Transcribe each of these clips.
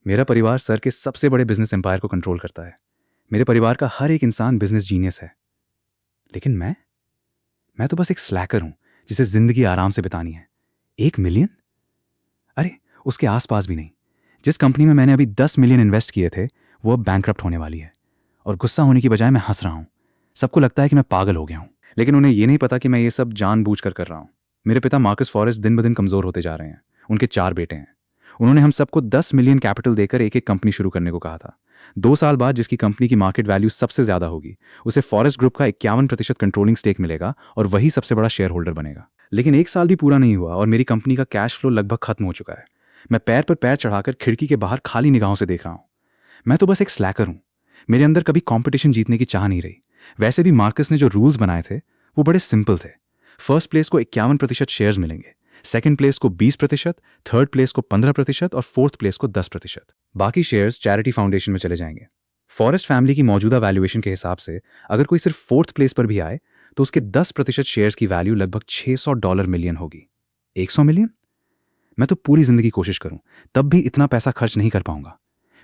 मेरा परिवार सर के सबसे बड़े बिजनेस एम्पायर को कंट्रोल करता है। मेरे परिवार का हर एक इंसान बिजनेस जीनियस है। लेकिन मैं तो बस एक स्लैकर हूं जिसे जिंदगी आराम से बितानी है। 1 मिलियन? अरे, उसके आसपास भी नहीं। जिस कंपनी में मैंने अभी 10 मिलियन इन्वेस्ट किए थे वो अब बैंकरप्ट होने वाली है। और गुस्सा होने की बजाय मैं हंस रहा हूं। सबको लगता है कि मैं पागल हो गया हूं, लेकिन उन्हें ये नहीं पता कि मैं ये सब जानबूझकर कर रहा हूं। मेरे पिता मार्कस फॉरेस्ट दिन ब दिन कमजोर होते जा रहे हैं। उनके 4 बेटे हैं। उन्होंने हम सबको 10 मिलियन कैपिटल देकर एक एक कंपनी शुरू करने को कहा था। 2 साल बाद जिसकी कंपनी की मार्केट वैल्यू सबसे ज्यादा होगी उसे फॉरेस्ट ग्रुप का 51% कंट्रोलिंग स्टेक मिलेगा और वही सबसे बड़ा शेयर होल्डर बनेगा। लेकिन 1 साल भी पूरा नहीं हुआ और मेरी कंपनी का कैश फ्लो लगभग खत्म हो चुका है। मैं पैर पर पैर चढ़ाकर खिड़की के बाहर खाली निगाहों से देख रहा हूं। मैं तो बस एक स्लैकर हूं। मेरे अंदर कभी कंपटीशन जीतने की चाह नहीं रही। वैसे भी मार्कस ने जो रूल्स बनाए थे वो बड़े सिंपल थे। फर्स्ट प्लेस को 51% शेयर्स मिलेंगे, सेकंड प्लेस को 20%, थर्ड प्लेस को 15% और फोर्थ प्लेस को 10%। बाकी शेयर्स चैरिटी फाउंडेशन में चले जाएंगे। फॉरेस्ट फैमिली की मौजूदा वैल्यूएशन के हिसाब से अगर कोई सिर्फ फोर्थ प्लेस पर भी आए तो उसके 10% शेयर्स की वैल्यू लगभग $600 मिलियन होगी। 100 मिलियन? मैं तो पूरी जिंदगी कोशिश करूं तब भी इतना पैसा खर्च नहीं कर पाऊंगा।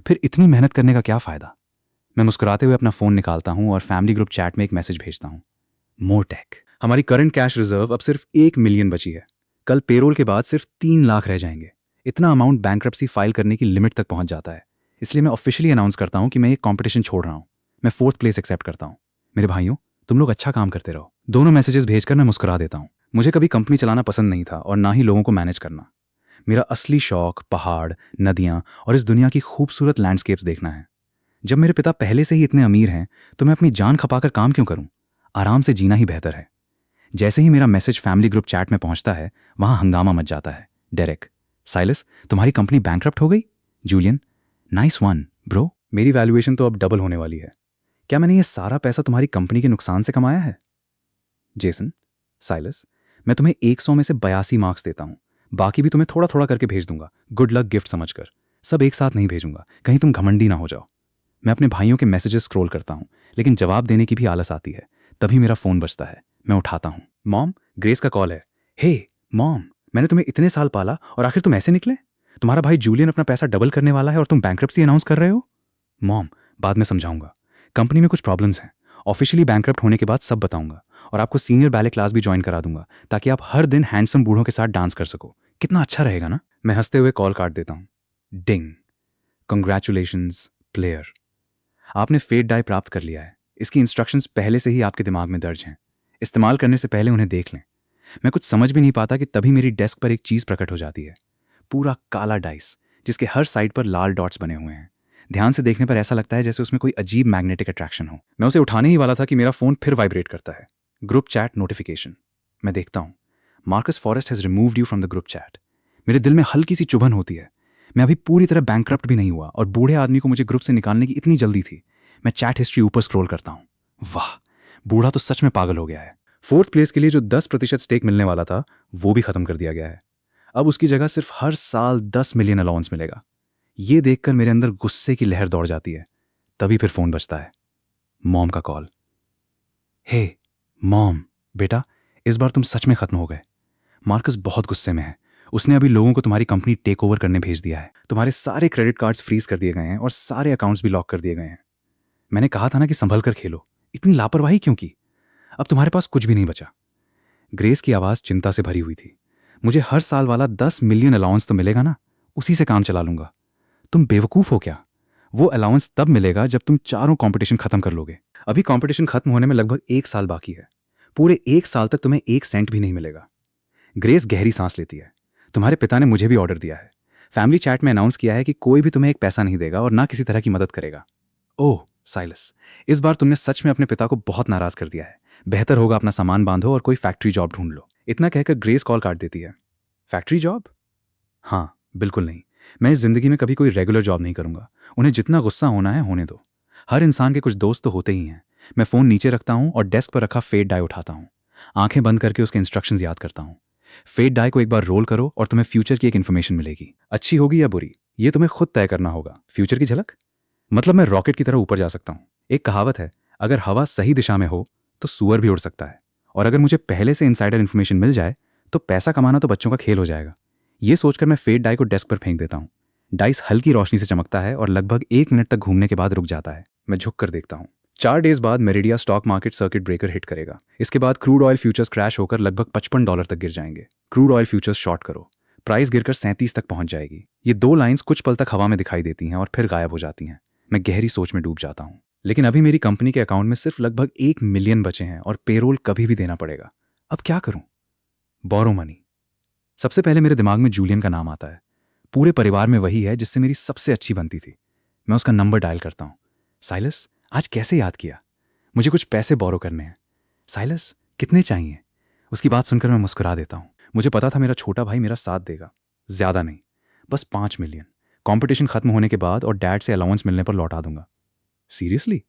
फिर इतनी मेहनत करने का क्या फायदा? मैं मुस्कुराते हुए अपना फोन निकालता हूं और फैमिली ग्रुप चैट में एक मैसेज भेजता हूं। मोरटेक, हमारी करंट कैश रिजर्व अब सिर्फ 1 मिलियन बची है। कल पेरोल के बाद सिर्फ 3 लाख रह जाएंगे। इतना अमाउंट बैंक्रप्सी फाइल करने की लिमिट तक पहुंच जाता है। इसलिए मैं ऑफिशियली अनाउंस करता हूं कि मैं ये कंपटीशन छोड़ रहा हूं। मैं फोर्थ प्लेस एक्सेप्ट करता हूं। मेरे भाइयों, तुम लोग अच्छा काम करते रहो। दोनों मैसेजेस भेजकर मैं मुस्कुरा देता हूं। मुझे कभी कंपनी चलाना पसंद नहीं था और ना ही लोगों को मैनेज करना। मेरा असली शौक पहाड़, नदियां और इस दुनिया की खूबसूरत लैंडस्केप्स देखना है। जब मेरे पिता पहले से ही इतने अमीर हैं तो मैं अपनी जान खपाकर काम क्यों करूं? आराम से जीना ही बेहतर है। जैसे ही मेरा मैसेज फैमिली ग्रुप चैट में पहुंचता है वहां हंगामा मच जाता है। डेरेक, साइलस, तुम्हारी कंपनी बैंकरप्ट हो गई? जूलियन, नाइस वन ब्रो, मेरी वैल्यूएशन तो अब डबल होने वाली है। क्या मैंने ये सारा पैसा तुम्हारी कंपनी के नुकसान से कमाया है? जेसन, साइलस, मैं तुम्हें 100 में से 82 मार्क्स देता हूं। बाकी भी तुम्हें थोड़ा थोड़ा करके भेज दूंगा, गुड लक गिफ्ट समझकर। सब एक साथ नहीं भेजूंगा, कहीं तुम घमंडी ना हो जाओ। मैं अपने भाइयों के मैसेजेस स्क्रॉल करता हूं, लेकिन जवाब देने की भी आलस आती है। तभी मेरा फोन बजता है। मैं उठाता हूं। मॉम, ग्रेस का कॉल है। हे मॉम, मैंने तुम्हें इतने साल पाला और आखिर तुम ऐसे निकले? तुम्हारा भाई जूलियन अपना पैसा डबल करने वाला है और तुम बैंक्रप्सी अनाउंस कर रहे हो? मॉम, बाद में समझाऊंगा। कंपनी में कुछ प्रॉब्लम्स हैं। ऑफिशियली बैंक्रप्ट होने के बाद सब बताऊंगा और आपको सीनियर बैले क्लास भी ज्वाइन करा दूंगा ताकि आप हर दिन हैंडसम बूढ़ों के साथ डांस कर सको। कितना अच्छा रहेगा ना? मैं हंसते हुए कॉल काट देता हूं। डिंग। कंग्रेचुलेशंस प्लेयर, आपने फेट डाई प्राप्त कर लिया है। इसकी इंस्ट्रक्शंस पहले से ही आपके दिमाग में दर्ज हैं। इस्तेमाल करने से पहले उन्हें देख लें। मैं कुछ समझ भी नहीं पाता कि तभी मेरी डेस्क पर एक चीज प्रकट हो जाती है। पूरा काला डाइस जिसके हर साइड पर लाल डॉट्स बने हुए हैं। ध्यान से देखने पर ऐसा लगता है जैसे उसमें कोई अजीब मैग्नेटिक अट्रैक्शन हो। मैं उसे उठाने ही वाला था कि मेरा फोन फिर वाइब्रेट करता है। Group chat notification. मैं देखता हूं, Marcus forest has removed you from the group chat. मेरे दिल में हल्की सी चुभन होती है। मैं अभी पूरी तरह बैंकरप्ट भी नहीं हुआ और बूढ़े आदमी को मुझे ग्रुप से निकालने की इतनी जल्दी थी। मैं चैट हिस्ट्री ऊपर स्क्रॉल करता हूं। वाह, बूढ़ा तो सच में पागल हो गया है। फोर्थ प्लेस के लिए जो 10% स्टेक मिलने वाला था वो भी खत्म कर दिया गया है। अब उसकी जगह सिर्फ हर साल 10 मिलियन अलाउंस मिलेगा। ये देखकर मेरे अंदर गुस्से की लहर दौड़ जाती है। तभी फिर फोन बजता है। मॉम का कॉल। हे मॉम, बेटा, इस बार तुम सच में खत्म हो गए। मार्कस बहुत गुस्से में है। उसने अभी लोगों को तुम्हारी कंपनी टेक ओवर करने भेज दिया है। तुम्हारे सारे क्रेडिट कार्ड्स फ्रीज कर दिए गए हैं और सारे अकाउंट्स भी लॉक कर दिए गए हैं। मैंने कहा था ना कि संभल कर खेलो। इतनी लापरवाही क्यों की? अब तुम्हारे पास कुछ भी नहीं बचा। ग्रेस की आवाज चिंता से भरी हुई थी। मुझे हर साल वाला 10 मिलियन अलाउंस तो मिलेगा ना, उसी से काम चला लूंगा। तुम बेवकूफ हो क्या? वो अलाउंस तब मिलेगा जब तुम चारों कंपटीशन खत्म कर लोगे। अभी कंपटीशन खत्म होने में लगभग 1 साल बाकी है। पूरे 1 साल तक तुम्हें 1 सेंट भी नहीं मिलेगा। ग्रेस गहरी सांस लेती है। तुम्हारे पिता ने मुझे भी ऑर्डर दिया है। फैमिली चैट में अनाउंस किया है कि कोई भी तुम्हें एक पैसा नहीं देगा और ना किसी तरह की मदद करेगा। ओह साइलस, इस बार तुमने सच में अपने पिता को बहुत नाराज कर दिया है। बेहतर होगा अपना सामान बांधो और कोई फैक्ट्री जॉब ढूंढ लो। इतना कहकर ग्रेस कॉल काट देती है। Factory job? हाँ, बिल्कुल नहीं। मैं इस जिंदगी में कभी कोई रेगुलर जॉब नहीं करूंगा। उन्हें जितना गुस्सा होना है होने दो। हर इंसान के कुछ दोस्त तो होते ही हैं। मैं फोन नीचे रखता हूं और डेस्क पर रखा फेट डाई उठाता हूं। आंखें बंद करके उसके इंस्ट्रक्शंस याद करता हूं। फेट डाई को एक बार रोल करो और तुम्हें फ्यूचर की एक इन्फॉर्मेशन मिलेगी। अच्छी होगी या बुरी, ये तुम्हें खुद तय करना होगा। फ्यूचर की झलक मतलब मैं रॉकेट की तरह ऊपर जा सकता हूं। एक कहावत है, अगर हवा सही दिशा में हो तो सूअर भी उड़ सकता है। और अगर मुझे पहले से इनसाइडर इन्फॉर्मेशन मिल जाए तो पैसा कमाना तो बच्चों का खेल हो जाएगा। ये सोचकर मैं फेट डाई को डेस्क पर फेंक देता हूं। डाइस हल्की रोशनी से चमकता है और लगभग 1 मिनट तक घूमने के बाद रुक जाता है। मैं झुक कर देखता हूँ। 4 डेज बाद meridia stock market circuit breaker hit करेगा। इसके बाद क्रूड ऑयल फ्यूचर्स क्रैश होकर लगभग $55 तक गिर जाएंगे। क्रूड ऑयल फ्यूचर्स शॉर्ट करो। प्राइस गिरकर 37 तक पहुंच जाएगी। ये 2 लाइंस कुछ पल तक हवा में दिखाई देती हैं और फिर गायब हो जाती हैं। मैं गहरी सोच में डूब जाता हूँ। लेकिन अभी मेरी कंपनी के अकाउंट में सिर्फ लगभग 1 मिलियन बचे हैं और पेरोल कभी भी देना पड़ेगा। अब क्या करूं? Borrow money. सबसे पहले मेरे दिमाग में जूलियन का नाम आता है। पूरे परिवार में वही है जिससे मेरी सबसे अच्छी बनती थी। मैं उसका नंबर डायल करता हूँ। साइलस, आज कैसे याद किया? मुझे कुछ पैसे बोरो करने हैं। साइलस, कितने चाहिए? उसकी बात सुनकर मैं मुस्कुरा देता हूँ। मुझे पता था मेरा छोटा भाई मेरा साथ देगा। ज्यादा नहीं, बस 5 मिलियन। कंपटीशन खत्म होने के बाद और डैड से अलाउंस मिलने पर लौटा दूंगा। सीरियसली?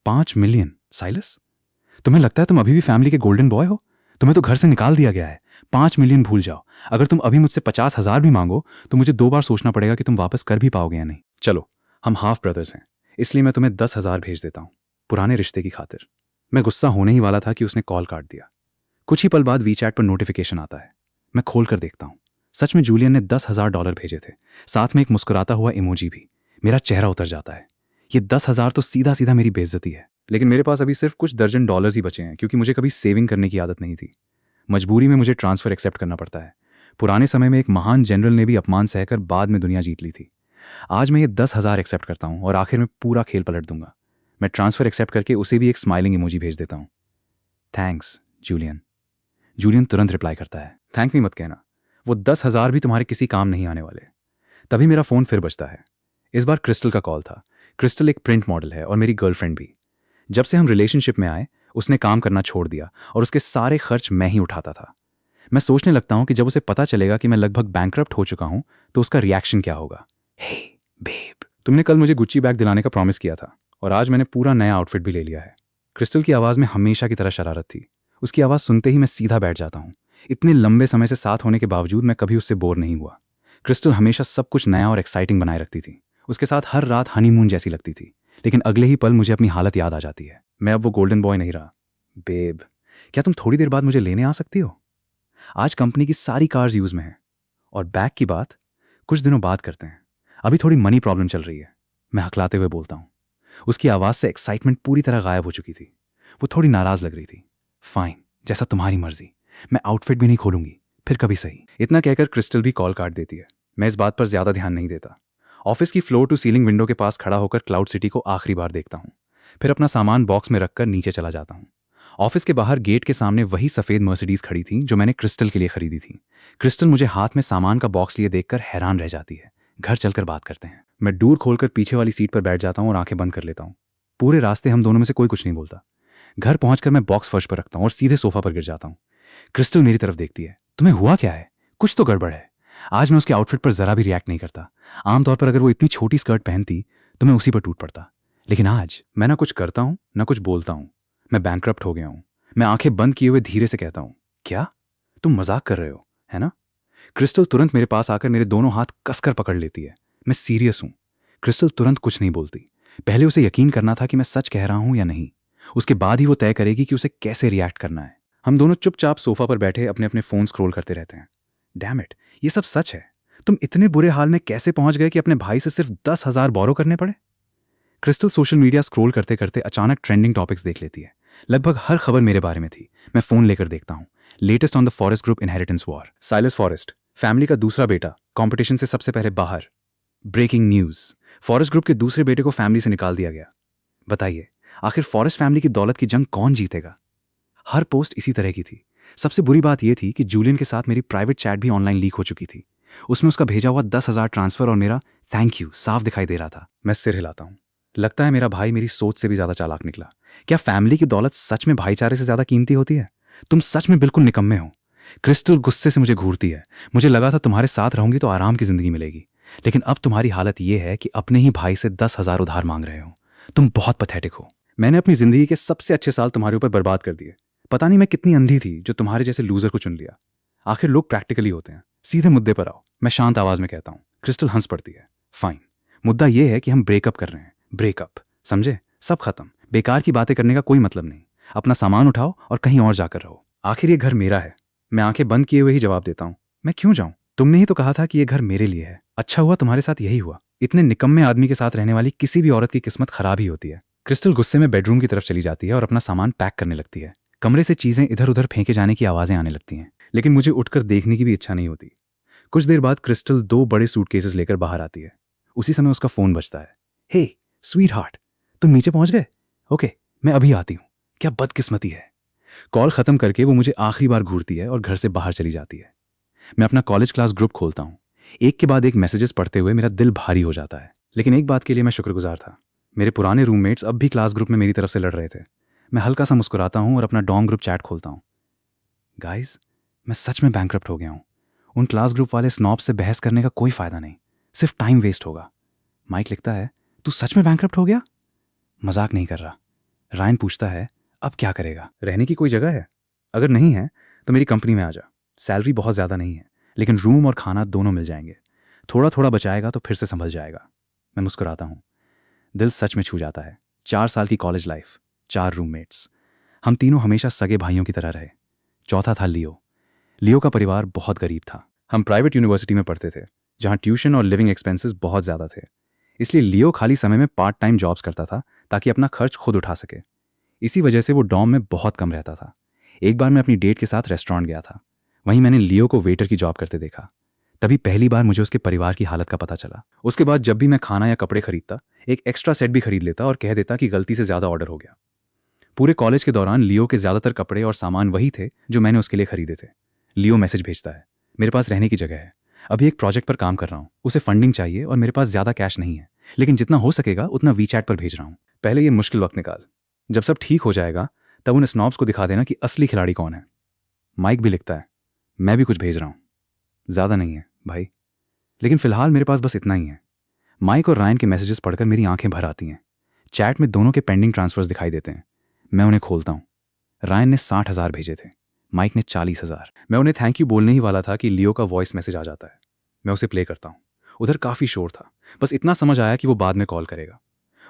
5 मिलियन? साइलस, तुम्हें लगता है तुम अभी भी फैमिली के गोल्डन बॉय हो? तुम्हें तो घर से निकाल दिया गया है। 5 मिलियन भूल जाओ। अगर तुम अभी मुझसे 50,000 भी मांगो तो मुझे 2 बार सोचना पड़ेगा कि तुम वापस कर भी पाओगे या नहीं। चलो, हम हाफ ब्रदर्स हैं, इसलिए मैं तुम्हें 10,000 भेज देता हूँ, पुराने रिश्ते की खातिर। मैं गुस्सा होने ही वाला था कि उसने कॉल काट दिया। कुछ ही पल बाद वीचैट पर नोटिफिकेशन आता है। मैं खोल कर देखता हूँ। सच में जूलियन ने $10,000 भेजे थे, साथ में एक मुस्कुराता हुआ इमोजी भी। मेरा चेहरा उतर जाता है। ये 10,000 तो सीधा सीधा मेरी बेइज्जती है। लेकिन मेरे पास अभी सिर्फ कुछ दर्जन डॉलर्स ही बचे हैं, क्योंकि मुझे कभी सेविंग करने की आदत नहीं थी। मजबूरी में मुझे ट्रांसफर एक्सेप्ट करना पड़ता है। पुराने समय में एक महान जनरल ने भी अपमान सहकर बाद में दुनिया जीत ली थी। आज मैं ये 10,000 एक्सेप्ट करता हूँ और आखिर में पूरा खेल पलट दूंगा। मैं ट्रांसफर एक्सेप्ट करके उसे भी एक स्माइलिंग इमोजी भेज देता हूँ। Thanks Julian. जूलियन तुरंत रिप्लाई करता है, थैंक मी मत कहना, वो 10,000 भी तुम्हारे किसी काम नहीं आने वाले। तभी मेरा फोन फिर बजता है। इस बार क्रिस्टल का कॉल था। क्रिस्टल एक प्रिंट मॉडल है और मेरी गर्लफ्रेंड भी। जब से हम रिलेशनशिप में आए उसने काम करना छोड़ दिया और उसके सारे खर्च मैं ही उठाता था। मैं सोचने लगता हूं कि जब उसे पता चलेगा कि मैं लगभग बैंकरप्ट हो चुका हूं तो उसका रिएक्शन क्या होगा। हे बेब, तुमने कल मुझे गुच्ची बैग दिलाने का प्रॉमिस किया था और आज मैंने पूरा नया आउटफिट भी ले लिया है। क्रिस्टल की आवाज़ में हमेशा की तरह शरारत थी। उसकी आवाज़ सुनते ही मैं सीधा बैठ जाता हूँ। इतने लंबे समय से साथ होने के बावजूद मैं कभी उससे बोर नहीं हुआ। क्रिस्टल हमेशा सब कुछ नया और एक्साइटिंग बनाए रखती थी। उसके साथ हर रात हनीमून जैसी लगती थी। लेकिन अगले ही पल मुझे अपनी हालत याद आ जाती है। मैं अब वो गोल्डन बॉय नहीं रहा। बेब, क्या तुम थोड़ी देर बाद मुझे लेने आ सकती हो? आज कंपनी की सारी कार्स यूज में हैं और बैग की बात कुछ दिनों बाद करते हैं। अभी थोड़ी मनी प्रॉब्लम चल रही है। मैं हकलाते हुए बोलता हूँ। उसकी आवाज़ से एक्साइटमेंट पूरी तरह गायब हो चुकी थी। वो थोड़ी नाराज लग रही थी। फाइन, जैसा तुम्हारी मर्जी। मैं आउटफिट भी नहीं खोलूंगी, फिर कभी सही। इतना कहकर क्रिस्टल भी कॉल काट देती है। मैं इस बात पर ज्यादा ध्यान नहीं देता। ऑफिस की फ्लोर टू सीलिंग विंडो के पास खड़ा होकर क्लाउड सिटी को आखिरी बार देखता हूँ। फिर अपना सामान बॉक्स में रखकर नीचे चला जाता हूँ। ऑफिस के बाहर गेट के सामने वही सफेद मर्सिडीज खड़ी थी जो मैंने क्रिस्टल के लिए खरीदी थी। क्रिस्टल मुझे हाथ में सामान का बॉक्स लिए देखकर हैरान रह जाती है। घर चलकर बात करते हैं। मैं डोर खोलकर पीछे वाली सीट पर बैठ जाता हूँ और आंखें बंद कर लेता हूँ। पूरे रास्ते हम दोनों में से कोई कुछ नहीं बोलता। घर पहुंचकर मैं बॉक्स फर्श पर रखता हूँ और सीधे सोफा पर गिर जाता हूँ। क्रिस्टल मेरी तरफ देखती है। तुम्हें हुआ क्या है? कुछ तो गड़बड़ है। आज मैं उसके आउटफिट पर जरा भी रिएक्ट नहीं करता। आमतौर पर अगर वो इतनी छोटी स्कर्ट पहनती तो मैं उसी पर टूट पड़ता। लेकिन आज मैं ना कुछ करता हूँ ना कुछ बोलता हूँ। मैं बैंकरप्ट हो गया हूँ। मैं आंखें बंद किए हुए धीरे से कहता हूँ, क्या तुम मजाक कर रहे हो, है ना? क्रिस्टल तुरंत मेरे पास आकर मेरे दोनों हाथ कसकर पकड़ लेती है। मैं सीरियस हूँ। क्रिस्टल तुरंत कुछ नहीं बोलती। पहले उसे यकीन करना था कि मैं सच कह रहा हूँ या नहीं। उसके बाद ही वो तय करेगी कि उसे कैसे रिएक्ट करना है। हम दोनों चुपचाप सोफा पर बैठे अपने अपने फोन स्क्रॉल करते रहते हैं। डैम इट, ये सब सच है। तुम इतने बुरे हाल में कैसे पहुंच गए कि अपने भाई से सिर्फ 10,000 बोरो करने पड़े? क्रिस्टल सोशल मीडिया स्क्रॉल करते करते अचानक ट्रेंडिंग टॉपिक्स देख लेती है। लगभग हर खबर मेरे बारे में थी। मैं फोन लेकर देखता हूँ। Latest on the forest group inheritance war. Silas forest, family का दूसरा बेटा, कंपटीशन से सबसे पहले बाहर। ब्रेकिंग न्यूज, फॉरेस्ट ग्रुप के दूसरे बेटे को फैमिली से निकाल दिया गया। बताइए, आखिर फॉरेस्ट फैमिली की दौलत की जंग कौन जीतेगा? हर पोस्ट इसी तरह की थी। सबसे बुरी बात यह थी कि जूलियन के साथ मेरी प्राइवेट चैट भी ऑनलाइन लीक हो चुकी थी। उसमें उसका भेजा हुआ 10,000 ट्रांसफर और मेरा थैंक यू साफ दिखाई दे रहा था। मैं सिर हिलाता हूँ। लगता है मेरा भाई मेरी सोच से भी ज्यादा चालाक निकला। क्या फैमिली की दौलत सच में भाईचारे से ज्यादा कीमती होती है? तुम सच में बिल्कुल निकम्मे हो। क्रिस्टल गुस्से से मुझे घूरती है। मुझे लगा था तुम्हारे साथ रहूंगी तो आराम की जिंदगी मिलेगी, लेकिन अब तुम्हारी हालत यह है कि अपने ही भाई से 10,000 उधार मांग रहे हो। तुम बहुत पैथेटिक हो। मैंने अपनी जिंदगी के सबसे अच्छे साल तुम्हारे ऊपर बर्बाद कर दिए। पता नहीं मैं कितनी अंधी थी जो तुम्हारे जैसे लूजर को चुन लिया। आखिर लोग प्रैक्टिकली होते हैं। सीधे मुद्दे पर आओ, मैं शांत आवाज में कहता हूँ। क्रिस्टल हंस पड़ती है। फाइन, मुद्दा यह है कि हम ब्रेकअप कर रहे हैं। ब्रेकअप, समझे? सब खत्म। बेकार की बातें करने का कोई मतलब नहीं। अपना सामान उठाओ और कहीं और जाकर रहो। आखिर ये घर मेरा है। मैं आंखें बंद किए हुए ही जवाब देता हूँ। मैं क्यों जाऊं? तुमने ही तो कहा था कि ये घर मेरे लिए है। अच्छा हुआ तुम्हारे साथ यही हुआ। इतने निकम्मे आदमी के साथ रहने वाली किसी भी औरत की किस्मत खराब ही होती है। क्रिस्टल गुस्से में बेडरूम की तरफ चली जाती है और अपना सामान पैक करने लगती है। कमरे से चीजें इधर उधर फेंके जाने की आवाजें आने लगती हैं, लेकिन मुझे उठकर देखने की भी इच्छा नहीं होती। कुछ देर बाद क्रिस्टल 2 बड़े सूटकेसेस लेकर बाहर आती है। उसी समय उसका फोन बजता है। हे स्वीट हार्ट, तुम नीचे पहुंच गए? ओके, मैं अभी आती हूँ। क्या बदकिस्मती है। कॉल खत्म करके वो मुझे आखिरी बार घूरती है और घर से बाहर चली जाती है। मैं अपना कॉलेज क्लास ग्रुप खोलता हूँ। एक के बाद एक मैसेजेस पढ़ते हुए मेरा दिल भारी हो जाता है। लेकिन एक बात के लिए मैं शुक्रगुजार था। मेरे पुराने रूममेट्स अब भी क्लास ग्रुप में मेरी तरफ से लड़ रहे थे। मैं हल्का सा मुस्कुराता हूँ और अपना डॉम ग्रुप चैट खोलता हूँ। गाइस, मैं सच में बैंकरप्ट हो गया हूँ। उन क्लास ग्रुप वाले स्नॉब से बहस करने का कोई फायदा नहीं, सिर्फ टाइम वेस्ट होगा। माइक लिखता है, तू सच में बैंकरप्ट हो गया? मजाक नहीं कर रहा। रायन पूछता है, अब क्या करेगा? रहने की कोई जगह है? अगर नहीं है तो मेरी कंपनी में आ जा। सैलरी बहुत ज़्यादा नहीं है, लेकिन रूम और खाना दोनों मिल जाएंगे। थोड़ा थोड़ा बचाएगा तो फिर से संभल जाएगा। मैं मुस्कुराता हूँ। दिल सच में छू जाता है। 4 साल की कॉलेज लाइफ, 4 रूममेट्स। हम तीनों हमेशा सगे भाइयों की तरह रहे। चौथा था लियो। लियो का परिवार बहुत गरीब था। हम प्राइवेट यूनिवर्सिटी में पढ़ते थे, जहाँ ट्यूशन और लिविंग एक्सपेंसेस बहुत ज़्यादा थे। इसलिए लियो खाली समय में पार्ट टाइम जॉब्स करता था ताकि अपना खर्च खुद उठा सके। इसी वजह से वो डॉम में बहुत कम रहता था। एक बार मैं अपनी डेट के साथ रेस्टोरेंट गया था। वहीं मैंने लियो को वेटर की जॉब करते देखा। तभी पहली बार मुझे उसके परिवार की हालत का पता चला। उसके बाद जब भी मैं खाना या कपड़े खरीदता, एक एक्स्ट्रा सेट भी खरीद लेता और कह देता कि गलती से ज़्यादा ऑर्डर हो गया। पूरे कॉलेज के दौरान लियो के ज़्यादातर कपड़े और सामान वही थे जो मैंने उसके लिए खरीदे थे। लियो मैसेज भेजता है, मेरे पास रहने की जगह है, अभी एक प्रोजेक्ट पर काम कर रहा हूँ, उसे फंडिंग चाहिए और मेरे पास ज़्यादा कैश नहीं है, लेकिन जितना हो सकेगा उतना वीचैट पर भेज रहा हूँ। पहले ये मुश्किल वक्त निकाल, जब सब ठीक हो जाएगा तब उन स्नॉब्स को दिखा देना कि असली खिलाड़ी कौन है। माइक भी लिखता है, मैं भी कुछ भेज रहा हूँ, ज़्यादा नहीं है भाई, लेकिन फिलहाल मेरे पास बस इतना ही है। माइक और रायन के मैसेजेस पढ़कर मेरी आंखें भर आती हैं। चैट में दोनों के पेंडिंग ट्रांसफर्स दिखाई देते हैं। मैं उन्हें खोलता हूँ। रायन ने 60,000 भेजे थे, माइक ने 40,000। मैं उन्हें थैंक यू बोलने ही वाला था कि लियो का वॉइस मैसेज आ जाता है। मैं उसे प्ले करता हूँ। उधर काफ़ी शोर था, बस इतना समझ आया कि वो बाद में कॉल करेगा।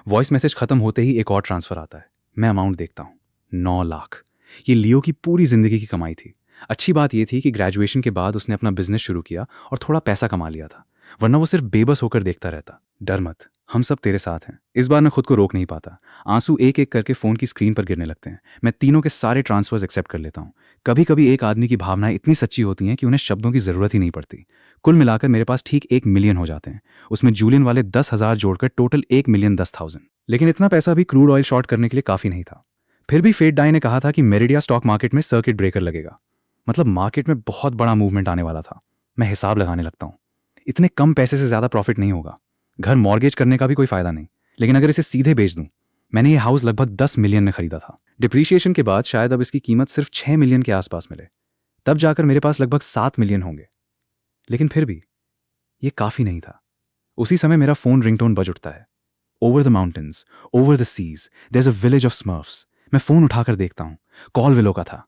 वॉइस मैसेज खत्म होते ही एक और ट्रांसफर आता है। मैं अमाउंट देखता हूँ, 9 लाख। ये लियो की पूरी जिंदगी की कमाई थी। अच्छी बात यह थी कि ग्रेजुएशन के बाद उसने अपना बिजनेस शुरू किया और थोड़ा पैसा कमा लिया था, वरना वो सिर्फ बेबस होकर देखता रहता। डर मत, हम सब तेरे साथ हैं। इस बार मैं खुद को रोक नहीं पाता। आंसू एक एक करके फोन की स्क्रीन पर गिरने लगते हैं। मैं तीनों के सारे ट्रांसफर्स एक्सेप्ट कर लेता हूँ। कभी कभी एक आदमी की भावनाएं इतनी सच्ची होती हैं कि उन्हें शब्दों की जरूरत ही नहीं पड़ती। कुल मिलाकर मेरे पास ठीक 1 मिलियन हो जाते हैं। उसमें जूलियन वाले 10,000 जोड़कर टोटल 1,10,000। लेकिन इतना पैसा भी क्रूड ऑयल शॉर्ट करने के लिए काफी नहीं था। फिर भी फेट डाई ने कहा था कि मेरिडिया स्टॉक मार्केट में सर्किट ब्रेकर लगेगा, मतलब मार्केट में बहुत बड़ा मूवमेंट आने वाला था। मैं हिसाब लगाने लगता हूँ, इतने कम पैसे से ज्यादा प्रॉफिट नहीं होगा। घर मॉर्गेज करने का भी कोई फायदा नहीं, लेकिन अगर इसे सीधे बेच दूं। मैंने ये हाउस लगभग 10 मिलियन में खरीदा था। डिप्रिशिएशन के बाद शायद अब इसकी कीमत सिर्फ 6 मिलियन के आसपास मिले, तब जाकर मेरे पास लगभग 7 मिलियन होंगे। लेकिन फिर भी ये काफी नहीं था। उसी समय मेरा फोन रिंगटोन बज उठता है। Over the mountains, over the seas, there is a village of Smurfs. मैं फोन उठाकर देखता हूँ। कॉल विलो का था।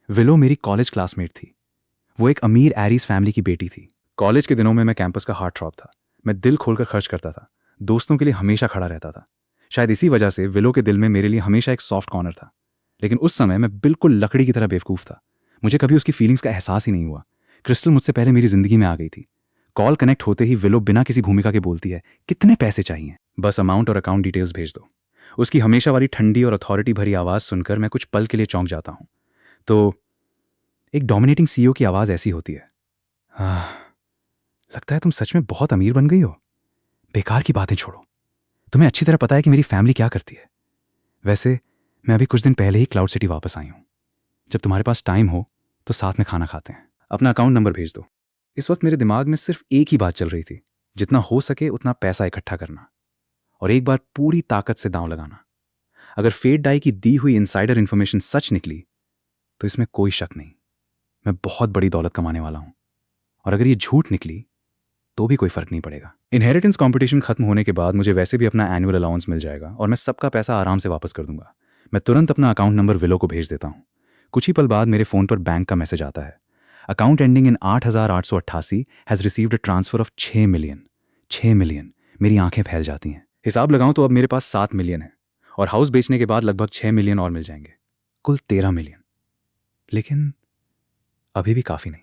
विलो मेरी कॉलेज क्लासमेट थी। वो एक अमीर एरीज फैमिली की बेटी थी। कॉलेज के दिनों में मैं कैंपस का हार्ट थ्रॉब था। मैं दिल खोलकर खर्च करता था, दोस्तों के लिए हमेशा खड़ा रहता था। शायद इसी वजह से विलो के दिल में मेरे लिए हमेशा एक सॉफ्ट कॉर्नर था। लेकिन उस समय मैं बिल्कुल लकड़ी की तरह बेवकूफ़ था। मुझे कभी उसकी फीलिंग्स का एहसास ही नहीं हुआ। क्रिस्टल मुझसे पहले मेरी जिंदगी में आ गई थी। कॉल कनेक्ट होते ही विलो बिना किसी भूमिका के बोलती है, कितने पैसे चाहिए? बस अमाउंट और अकाउंट डिटेल्स भेज दो। उसकी हमेशा वाली ठंडी और अथॉरिटी भरी आवाज़ सुनकर मैं कुछ पल के लिए चौंक जाता हूँ। तो एक डोमिनेटिंग सीईओ की आवाज़ ऐसी होती है, हाँ, लगता है तुम सच में बहुत अमीर बन गई हो। बेकार की बातें छोड़ो, तुम्हें अच्छी तरह पता है कि मेरी फैमिली क्या करती है। वैसे मैं अभी कुछ दिन पहले ही क्लाउड सिटी वापस आई हूँ। जब तुम्हारे पास टाइम हो तो साथ में खाना खाते हैं। अपना अकाउंट नंबर भेज दो। इस वक्त मेरे दिमाग में सिर्फ एक ही बात चल रही थी, जितना हो सके उतना पैसा इकट्ठा करना और एक बार पूरी ताकत से दांव लगाना। अगर फेट डाई की दी हुई इनसाइडर इंफॉर्मेशन सच निकली तो इसमें कोई शक नहीं, मैं बहुत बड़ी दौलत कमाने वाला हूं। और अगर ये झूठ निकली तो भी कोई फर्क नहीं पड़ेगा। इनहेरिटेंस कंपटीशन खत्म होने के बाद मुझे वैसे भी अपना एनुअल अलाउंस मिल जाएगा और मैं सबका पैसा आराम से वापस कर दूंगा। मैं तुरंत अपना अकाउंट नंबर विलो को भेज देता हूँ। कुछ ही पल बाद मेरे फोन पर बैंक का मैसेज आता है। Account ending in 8,888 has received a transfer of 6 million. 6 million. मेरी आंखें फैल जाती हैं। हिसाब लगाऊं तो अब मेरे पास 7 मिलियन है और हाउस बेचने के बाद लगभग 6 मिलियन और मिल जाएंगे, कुल 13 मिलियन। लेकिन अभी भी काफी नहीं।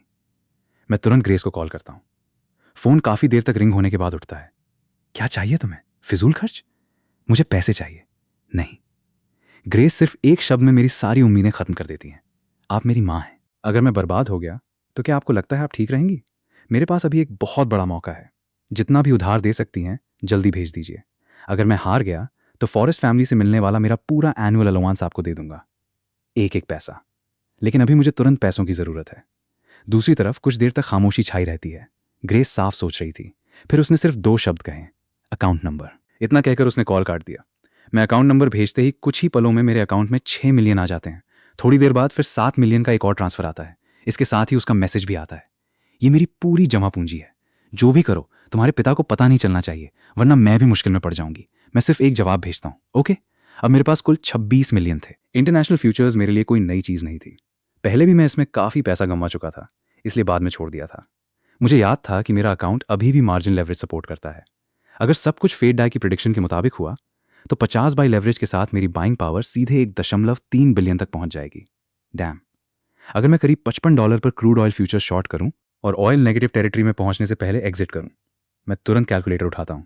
मैं तुरंत ग्रेस को कॉल करता हूँ। फ़ोन काफ़ी देर तक रिंग होने के बाद उठता है। क्या चाहिए तुम्हें? फिजूल खर्च? मुझे पैसे चाहिए। नहीं। ग्रेस सिर्फ एक शब्द में मेरी सारी उम्मीदें खत्म कर देती हैं। आप मेरी माँ हैं। अगर मैं बर्बाद हो गया तो क्या आपको लगता है आप ठीक रहेंगी? मेरे पास अभी एक बहुत बड़ा मौका है। जितना भी उधार दे सकती हैं जल्दी भेज दीजिए। अगर मैं हार गया तो फॉरेस्ट फैमिली से मिलने वाला मेरा पूरा एनुअल अलाउंस आपको दे दूंगा, एक एक पैसा। लेकिन अभी मुझे तुरंत पैसों की ज़रूरत है। दूसरी तरफ कुछ देर तक खामोशी छाई रहती है। ग्रेस साफ सोच रही थी। फिर उसने सिर्फ 2 शब्द कहे, अकाउंट नंबर। इतना कहकर उसने कॉल काट दिया। मैं अकाउंट नंबर भेजते ही कुछ ही पलों में मेरे अकाउंट में 6 मिलियन आ जाते हैं। थोड़ी देर बाद फिर 7 मिलियन का एक और ट्रांसफर आता है। इसके साथ ही उसका मैसेज भी आता है, ये मेरी पूरी जमा पूंजी है। जो भी करो तुम्हारे पिता को पता नहीं चलना चाहिए, वरना मैं भी मुश्किल में पड़ जाऊंगी। मैं सिर्फ एक जवाब भेजता हूँ, ओके। अब मेरे पास कुल 26 मिलियन थे। इंटरनेशनल फ्यूचर्स मेरे लिए कोई नई चीज़ नहीं थी। पहले भी मैं इसमें काफ़ी पैसा गंवा चुका था, इसलिए बाद में छोड़ दिया था। मुझे याद था कि मेरा अकाउंट अभी भी मार्जिन लेवरेज सपोर्ट करता है। अगर सब कुछ फेड डाई की प्रिडिक्शन के मुताबिक हुआ तो 50 बाई लेवरेज के साथ मेरी बाइंग पावर सीधे 1.3 बिलियन तक पहुंच जाएगी। डैम। अगर मैं करीब $55 पर क्रूड ऑयल फ्यूचर शॉर्ट करूं और ऑयल नेगेटिव टेरिटरी में पहुंचने से पहले एग्जिट करूं, मैं तुरंत कैलकुलेटर उठाता हूं।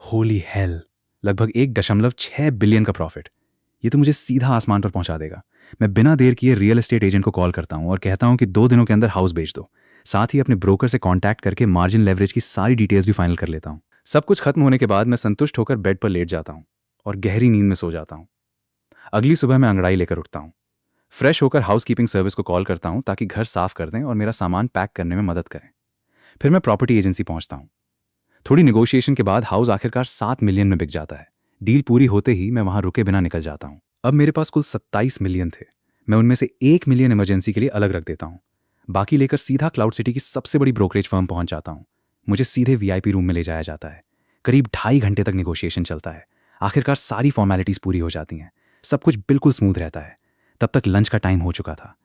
होली हेल, लगभग 1.6 बिलियन का प्रॉफिट। ये तो मुझे सीधा आसमान पर पहुंचा देगा। मैं बिना देर किए रियल एस्टेट एजेंट को कॉल करता हूं और कहता हूं कि 2 दिनों के अंदर हाउस बेच दो। साथ ही अपने ब्रोकर से कांटेक्ट करके मार्जिन लेवरेज की सारी डिटेल्स भी फाइनल कर लेता हूं। सब कुछ खत्म होने के बाद मैं संतुष्ट होकर बेड पर लेट जाता हूं और गहरी नींद में सो जाता हूं। अगली सुबह मैं अंगड़ाई लेकर उठता हूं। फ्रेश होकर हाउसकीपिंग सर्विस को कॉल करता हूं ताकि घर साफ कर दें और मेरा सामान पैक करने में मदद करें। फिर मैं प्रॉपर्टी एजेंसी पहुंचता हूं। थोड़ी नेगोशिएशन के बाद हाउस आखिरकार 7 मिलियन में बिक जाता है। डील पूरी होते ही मैं वहां रुके बिना निकल जाता हूं। अब मेरे पास कुल 27 मिलियन थे। मैं उनमें से 1 मिलियन इमरजेंसी के लिए अलग रख देता हूं। बाकी लेकर सीधा क्लाउड सिटी की सबसे बड़ी ब्रोकरेज फर्म पहुंच जाता हूं। मुझे सीधे वीआईपी रूम में ले जाया जाता है। करीब 2.5 घंटे तक नेगोशिएशन चलता है। आखिरकार सारी फॉर्मेलिटीज पूरी हो जाती हैं। सब कुछ बिल्कुल स्मूथ रहता है। तब तक लंच का टाइम हो चुका था।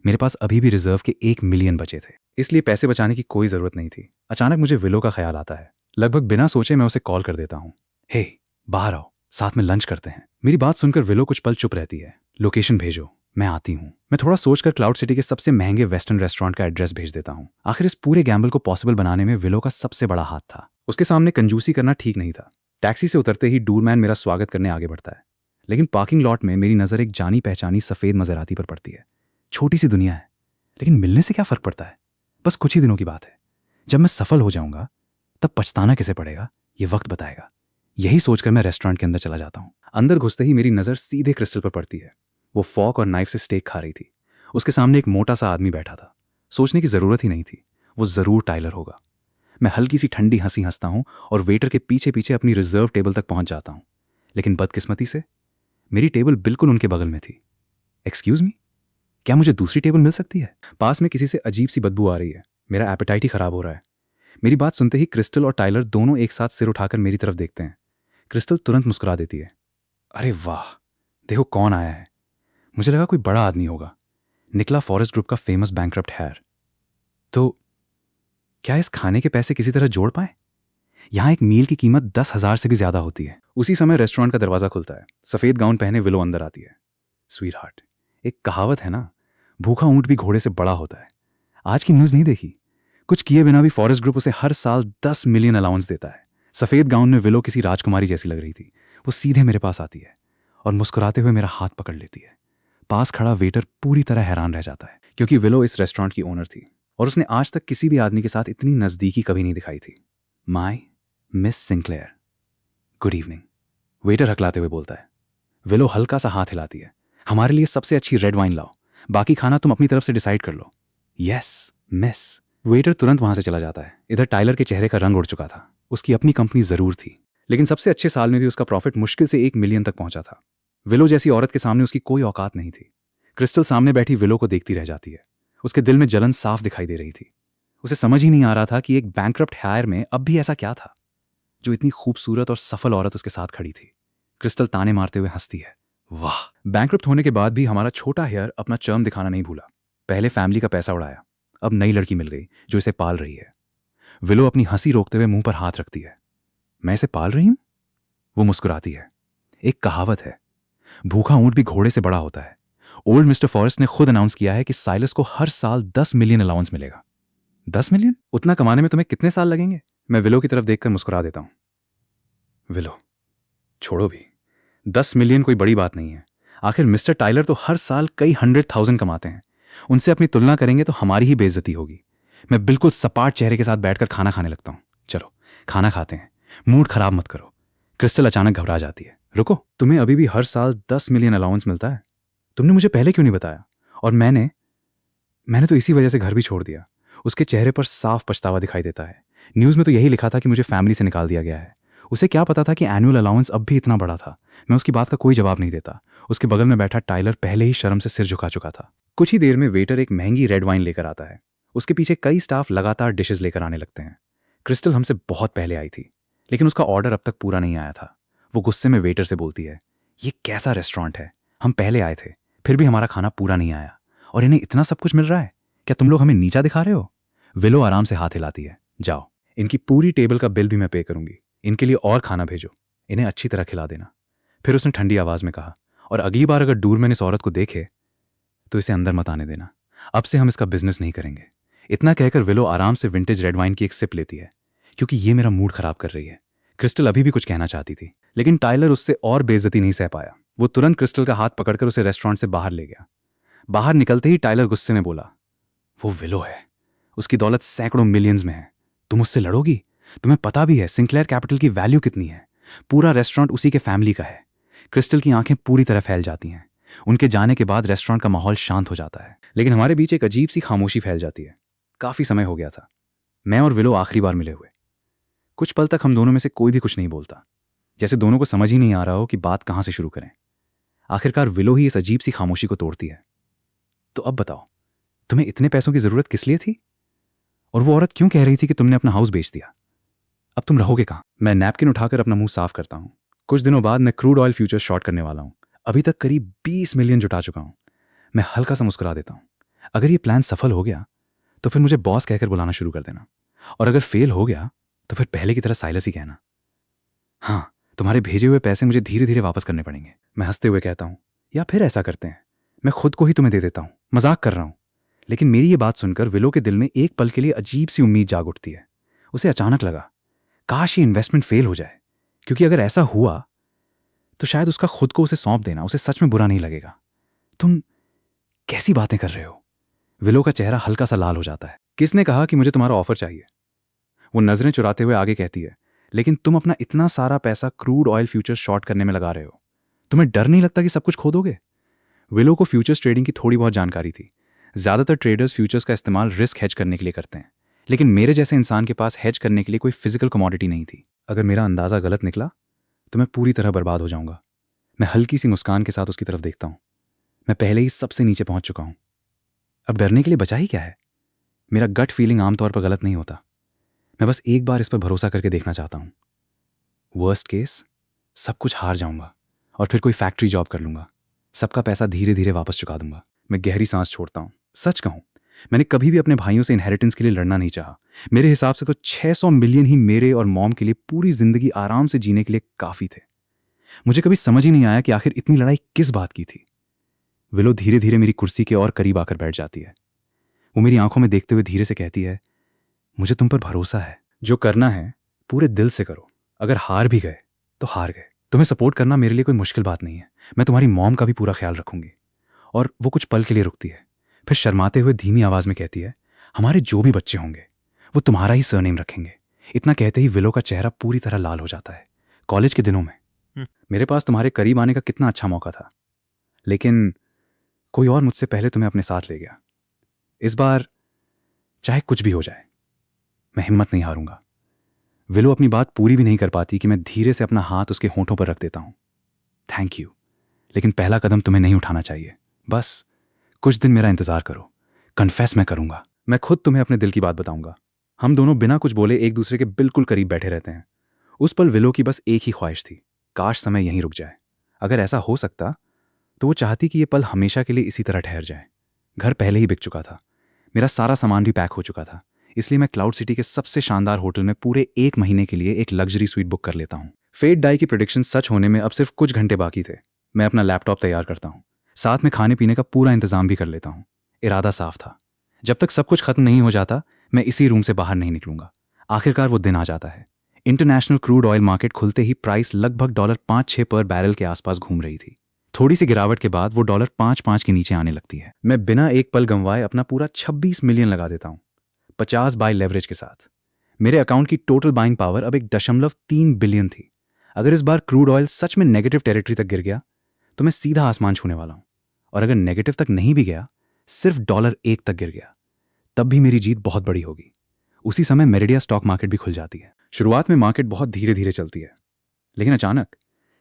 मेरे पास अभी भी रिजर्व के 1 मिलियन बचे थे, इसलिए पैसे बचाने की कोई जरूरत नहीं थी। अचानक मुझे विलो का ख्याल आता है। लगभग बिना सोचे मैं उसे कॉल कर देता हूँ। हे, बाहर आओ, साथ में लंच करते हैं। मेरी बात सुनकर विलो कुछ पल चुप रहती है। लोकेशन भेजो, मैं आती हूँ। मैं थोड़ा सोचकर क्लाउड सिटी के सबसे महंगे वेस्टर्न रेस्टोरेंट का एड्रेस भेज देता हूँ। आखिर इस पूरे गैम्बल को पॉसिबल बनाने में विलो का सबसे बड़ा हाथ था। उसके सामने कंजूसी करना ठीक नहीं था। टैक्सी से उतरते ही डोरमैन मेरा स्वागत करने आगे बढ़ता है, लेकिन पार्किंग लॉट में मेरी नजर एक जानी पहचानी सफेद मज़राती पर पड़ती है। छोटी सी दुनिया है, लेकिन मिलने से क्या फर्क पड़ता है। बस कुछ ही दिनों की बात है। जब मैं सफल हो जाऊंगा तब पछताना किसे पड़ेगा, ये वक्त बताएगा। यही सोचकर मैं रेस्टोरेंट के अंदर चला जाता हूँ। अंदर घुसते ही मेरी नजर सीधे क्रिस्टल पर पड़ती है। वो फॉक और नाइफ से स्टेक खा रही थी। उसके सामने एक मोटा सा आदमी बैठा था। सोचने की जरूरत ही नहीं थी, वो जरूर टाइलर होगा। मैं हल्की सी ठंडी हंसी हंसता हूँ और वेटर के पीछे पीछे अपनी रिजर्व टेबल तक पहुंच जाता हूँ। लेकिन बदकिस्मती से मेरी टेबल बिल्कुल उनके बगल में थी। एक्सक्यूज मी, क्या मुझे दूसरी टेबल मिल सकती है? पास में किसी से अजीब सी बदबू आ रही है। मेरा एपेटाइट ही खराब हो रहा है। मेरी बात सुनते ही क्रिस्टल और टाइलर दोनों एक साथ सिर उठाकर मेरी तरफ देखते हैं। क्रिस्टल तुरंत मुस्कुरा देती है। अरे वाह, देखो कौन आया है। मुझे लगा कोई बड़ा आदमी होगा। निकला फॉरेस्ट ग्रुप का फेमस बैंकरप्ट हैर। तो क्या इस खाने के पैसे किसी तरह जोड़ पाए? यहाँ एक मील की कीमत 10,000 से भी ज्यादा होती है। उसी समय रेस्टोरेंट का दरवाजा खुलता है। सफेद गाउन पहने विलो अंदर आती है। स्वीट हार्ट, एक कहावत है ना, भूखा ऊंट भी घोड़े से बड़ा होता है। आज की न्यूज नहीं देखी? कुछ किए बिना भी फॉरेस्ट ग्रुप उसे हर साल 10 मिलियन अलाउंस देता है। सफेद गाउन में विलो किसी राजकुमारी जैसी लग रही थी। वो सीधे मेरे पास आती है और मुस्कुराते हुए मेरा हाथ पकड़ लेती है। पास खड़ा वेटर पूरी तरह हैरान रह जाता है, क्योंकि विलो इस रेस्टोरेंट की ओनर थी और उसने आज तक किसी भी आदमी के साथ इतनी नजदीकी कभी नहीं दिखाई थी। My miss Sinclair, good evening, waiter हकलाते हुए बोलता है। विलो हल्का सा हाथ हिलाती है। हमारे लिए सबसे अच्छी रेड वाइन लाओ, बाकी खाना तुम अपनी तरफ से डिसाइड कर लो। Yes miss. वेटर तुरंत वहां से चला जाता है। इधर टाइलर के चेहरे का रंग उड़ चुका था। उसकी अपनी कंपनी जरूर थी, लेकिन सबसे अच्छे साल में भी उसका प्रॉफिट मुश्किल से 1 मिलियन तक पहुंचा था। विलो जैसी औरत के सामने उसकी कोई औकात नहीं थी। क्रिस्टल सामने बैठी विलो को देखती रह जाती है। उसके दिल में जलन साफ दिखाई दे रही थी। उसे समझ ही नहीं आ रहा था कि एक बैंकरप्ट हायर में अब भी ऐसा क्या था जो इतनी खूबसूरत और सफल औरत उसके साथ खड़ी थी। क्रिस्टल ताने मारते हुए हंसती है। वाह, बैंकरप्ट होने के बाद भी हमारा छोटा हेयर अपना चर्म दिखाना नहीं भूला। पहले फैमिली का पैसा उड़ाया, अब नई लड़की मिल गई जो इसे पाल रही है। विलो अपनी हंसी रोकते हुए मुंह पर हाथ रखती है। मैं इसे पाल रही हूं? वो मुस्कुराती है। एक कहावत है, भूखा ऊंट भी घोड़े से बड़ा होता है। ओल्ड मिस्टर फॉरेस्ट ने खुद अनाउंस किया है कि साइलस को हर साल 10 मिलियन अलाउंस मिलेगा। 10 मिलियन? उतना कमाने में तुम्हें कितने साल लगेंगे? मैं विलो की तरफ देखकर मुस्कुरा देता हूं। विलो, छोड़ो भी। 10 मिलियन कोई बड़ी बात नहीं है। आखिर मिस्टर टाइलर तो हर साल कई 100,000 कमाते हैं। उनसे अपनी तुलना करेंगे तो हमारी ही बेइज्जती होगी। मैं बिल्कुल सपाट चेहरे के साथ बैठकर खाना खाने लगता हूं। चलो खाना खाते हैं, मूड खराब मत करो। क्रिस्टल अचानक घबरा जाती है। रुको, तुम्हें अभी भी हर साल 10 मिलियन अलाउंस मिलता है? तुमने मुझे पहले क्यों नहीं बताया? और मैंने मैंने तो इसी वजह से घर भी छोड़ दिया। उसके चेहरे पर साफ पछतावा दिखाई देता है। न्यूज़ में तो यही लिखा था कि मुझे फैमिली से निकाल दिया गया है। उसे क्या पता था कि एनुअल अलाउंस अब भी इतना बड़ा था। मैं उसकी बात का कोई जवाब नहीं देता। उसके बगल में बैठा टाइलर पहले ही शर्म से सिर झुका चुका था। कुछ ही देर में वेटर एक महंगी रेड वाइन लेकर आता है। उसके पीछे कई स्टाफ लगातार डिशेस लेकर आने लगते हैं। क्रिस्टल हमसे बहुत पहले आई थी, लेकिन उसका ऑर्डर अब तक पूरा नहीं आया था। वो गुस्से में वेटर से बोलती है, ये कैसा रेस्टोरेंट है? हम पहले आए थे, फिर भी हमारा खाना पूरा नहीं आया, और इन्हें इतना सब कुछ मिल रहा है। क्या तुम लोग हमें नीचा दिखा रहे हो? विलो आराम से हाथ हिलाती है। जाओ, इनकी पूरी टेबल का बिल भी मैं पे करूंगी। इनके लिए और खाना भेजो। इन्हें अच्छी तरह खिला देना। फिर उसने ठंडी आवाज में कहा, और अगली बार अगर डोरमैन इस औरत को देखे तो इसे अंदर मत आने देना। अब से हम इसका बिजनेस नहीं करेंगे। इतना कहकर विलो आराम से विंटेज रेड वाइन की एक सिप लेती है, क्योंकि ये मेरा मूड खराब कर रही है। क्रिस्टल अभी भी कुछ कहना चाहती थी, लेकिन टाइलर उससे और बेइज्जती नहीं सह पाया। वो तुरंत क्रिस्टल का हाथ पकड़कर उसे रेस्टोरेंट से बाहर ले गया। बाहर निकलते ही टाइलर गुस्से में बोला, वो विलो है, उसकी दौलत सैकड़ों मिलियंस में है। तुम उससे लड़ोगी? तुम्हें पता भी है सिंक्लेयर कैपिटल की वैल्यू कितनी है। पूरा रेस्टोरेंट उसी के फैमिली का है। क्रिस्टल की आंखें पूरी तरह फैल जाती हैं। उनके जाने के बाद रेस्टोरेंट का माहौल शांत हो जाता है, लेकिन हमारे बीच एक अजीब सी खामोशी फैल जाती है। काफी समय हो गया था मैं और विलो आखिरी बार मिले हुए। कुछ पल तक हम दोनों में से कोई भी कुछ नहीं बोलता, जैसे दोनों को समझ ही नहीं आ रहा हो कि बात कहां से शुरू करें। आखिरकार विलो ही इस अजीब सी खामोशी को तोड़ती है। तो अब बताओ, तुम्हें इतने पैसों की जरूरत किस लिए थी? और वो औरत क्यों कह रही थी कि तुमने अपना हाउस बेच दिया? अब तुम रहोगे कहां? मैं नैपकिन उठाकर अपना मुंह साफ करता हूं। कुछ दिनों बाद मैं क्रूड ऑयल फ्यूचर शॉर्ट करने वाला हूं। अभी तक करीब 20 मिलियन जुटा चुका हूं। मैं हल्का सा मुस्कुरा देता हूं। अगर ये प्लान सफल हो गया तो फिर मुझे बॉस कहकर बुलाना शुरू कर देना, और अगर फेल हो गया तो फिर पहले की तरह साइलस ही कहना। हाँ, तुम्हारे भेजे हुए पैसे मुझे धीरे धीरे वापस करने पड़ेंगे, मैं हंसते हुए कहता हूं। या फिर ऐसा करते हैं, मैं खुद को ही तुम्हें दे देता हूं। मजाक कर रहा हूं। लेकिन मेरी ये बात सुनकर विलो के दिल में एक पल के लिए अजीब सी उम्मीद जाग उठती है। उसे अचानक लगा, काश ये इन्वेस्टमेंट फेल हो जाए, क्योंकि अगर ऐसा हुआ तो शायद उसका खुद को उसे सौंप देना उसे सच में बुरा नहीं लगेगा। तुम कैसी बातें कर रहे हो? विलो का चेहरा हल्का सा लाल हो जाता है। किसने कहा कि मुझे तुम्हारा ऑफर चाहिए? वो नजरें चुराते हुए आगे कहती है, लेकिन तुम अपना इतना सारा पैसा क्रूड ऑयल फ्यूचर्स शॉर्ट करने में लगा रहे हो। तुम्हें डर नहीं लगता कि सब कुछ खो दोगे? विलो को फ्यूचर्स ट्रेडिंग की थोड़ी बहुत जानकारी थी। ज्यादातर ट्रेडर्स फ्यूचर्स का इस्तेमाल रिस्क हेज करने के लिए करते हैं, लेकिन मेरे जैसे इंसान के पास हेज करने के लिए कोई फिजिकल कमोडिटी नहीं थी। अगर मेरा अंदाजा गलत निकला तो मैं पूरी तरह बर्बाद हो जाऊंगा। मैं हल्की सी मुस्कान के साथ उसकी तरफ देखता हूं। मैं पहले ही सबसे नीचे पहुंच चुका हूं। अब डरने के लिए बचा ही क्या है? मेरा गट फीलिंग आमतौर पर गलत नहीं होता। मैं बस एक बार इस पर भरोसा करके देखना चाहता हूं। वर्स्ट केस, सब कुछ हार जाऊंगा और फिर कोई फैक्ट्री जॉब कर लूंगा। सबका पैसा धीरे धीरे वापस चुका दूंगा। मैं गहरी सांस छोड़ता हूं। सच कहूं, मैंने कभी भी अपने भाइयों से इनहेरिटेंस के लिए लड़ना नहीं चाहा। मेरे हिसाब से तो 600 मिलियन ही मेरे और मॉम के लिए पूरी जिंदगी आराम से जीने के लिए काफी थे। मुझे कभी समझ ही नहीं आया कि आखिर इतनी लड़ाई किस बात की थी। विलो धीरे धीरे मेरी कुर्सी के और करीब आकर बैठ जाती है। वो मेरी आंखों में देखते हुए धीरे से कहती है, मुझे तुम पर भरोसा है। जो करना है पूरे दिल से करो। अगर हार भी गए तो हार गए। तुम्हें सपोर्ट करना मेरे लिए कोई मुश्किल बात नहीं है। मैं तुम्हारी मॉम का भी पूरा ख्याल रखूंगी। और वो कुछ पल के लिए रुकती है, फिर शर्माते हुए धीमी आवाज में कहती है, हमारे जो भी बच्चे होंगे वो तुम्हारा ही सरनेम रखेंगे। इतना कहते ही विलो का चेहरा पूरी तरह लाल हो जाता है। कॉलेज के दिनों में मेरे पास तुम्हारे करीब आने का कितना अच्छा मौका था, लेकिन कोई और मुझसे पहले तुम्हें अपने साथ ले गया। इस बार चाहे कुछ भी हो जाए, मैं हिम्मत नहीं हारूंगा। विलो अपनी बात पूरी भी नहीं कर पाती कि मैं धीरे से अपना हाथ उसके होंठों पर रख देता हूं। थैंक यू, लेकिन पहला कदम तुम्हें नहीं उठाना चाहिए। बस कुछ दिन मेरा इंतजार करो। कन्फेस मैं करूंगा। मैं खुद तुम्हें अपने दिल की बात बताऊंगा। हम दोनों बिना कुछ बोले एक दूसरे के बिल्कुल करीब बैठे रहते हैं। उस पल विलो की बस एक ही ख्वाहिश थी, काश समय यहीं रुक जाए। अगर ऐसा हो सकता तो वो चाहती कि ये पल हमेशा के लिए इसी तरह ठहर जाए। घर पहले ही बिक चुका था। मेरा सारा सामान भी पैक हो चुका था, इसलिए मैं क्लाउड सिटी के सबसे शानदार होटल में पूरे 1 महीने के लिए एक लग्जरी स्वीट बुक कर लेता हूँ। फेट डाई की प्रेडिक्शन सच होने में अब सिर्फ कुछ घंटे बाकी थे। मैं अपना लैपटॉप तैयार करता हूँ, साथ में खाने पीने का पूरा इंतजाम भी कर लेता हूँ। इरादा साफ था, जब तक सब कुछ खत्म नहीं हो जाता मैं इसी रूम से बाहर नहीं निकलूंगा। आखिरकार वो दिन आ जाता है। इंटरनेशनल क्रूड ऑयल मार्केट खुलते ही प्राइस लगभग $5-6 पर बैरल के आसपास घूम रही थी। थोड़ी सी गिरावट के बाद वो $5-5 के नीचे आने लगती है। मैं बिना एक पल गंवाए अपना पूरा 26 मिलियन लगा देता हूँ, 50 बाय लेवरेज के साथ। मेरे अकाउंट की टोटल बाइंग पावर अब 1.3 बिलियन थी। अगर इस बार क्रूड ऑयल सच में नेगेटिव टेरिटरी तक गिर गया तो मैं सीधा आसमान छूने वाला हूं। और अगर नेगेटिव तक नहीं भी गया, सिर्फ $1 तक गिर गया, तब भी मेरी जीत बहुत बड़ी होगी। उसी समय मेरिडिया स्टॉक मार्केट भी खुल जाती है। शुरुआत में मार्केट बहुत धीरे धीरे चलती है, लेकिन अचानक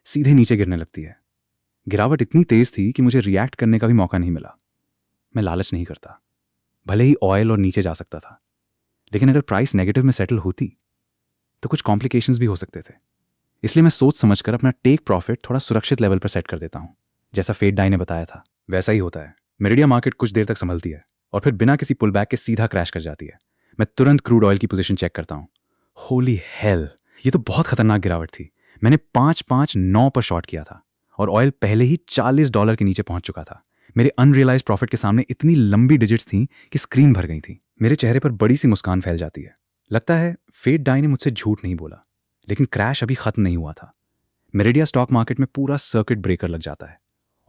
सीधे नीचे गिरने लगती है। गिरावट इतनी तेज थी कि मुझे रिएक्ट करने का भी मौका नहीं मिला। मैं लालच नहीं करता, भले ही ऑयल और नीचे जा सकता था, लेकिन अगर प्राइस नेगेटिव में सेटल होती तो कुछ कॉम्प्लिकेशंस भी हो सकते थे। इसलिए मैं सोच समझकर अपना टेक प्रॉफिट थोड़ा सुरक्षित लेवल पर सेट कर देता हूं। जैसा फेड डाई ने बताया था वैसा ही होता है। मेरिडिया मार्केट कुछ देर तक संभलती है और फिर बिना किसी पुल बैक के सीधा क्रैश कर जाती है। मैं तुरंत क्रूड ऑयल की पोजीशन चेक करता हूं। होली हेल, ये तो बहुत खतरनाक गिरावट थी। मैंने 5-5-9 पर शॉर्ट किया था और ऑयल पहले ही $40 के नीचे पहुंच चुका था। मेरे अनरियलाइज्ड प्रॉफिट के सामने इतनी लंबी डिजिट्स थी कि स्क्रीन भर गई थी। मेरे चेहरे पर बड़ी सी मुस्कान फैल जाती है। लगता है फेड डाई ने मुझसे झूठ नहीं बोला, लेकिन क्रैश अभी खत्म नहीं हुआ था। मेरिडिया स्टॉक मार्केट में पूरा सर्किट ब्रेकर लग जाता है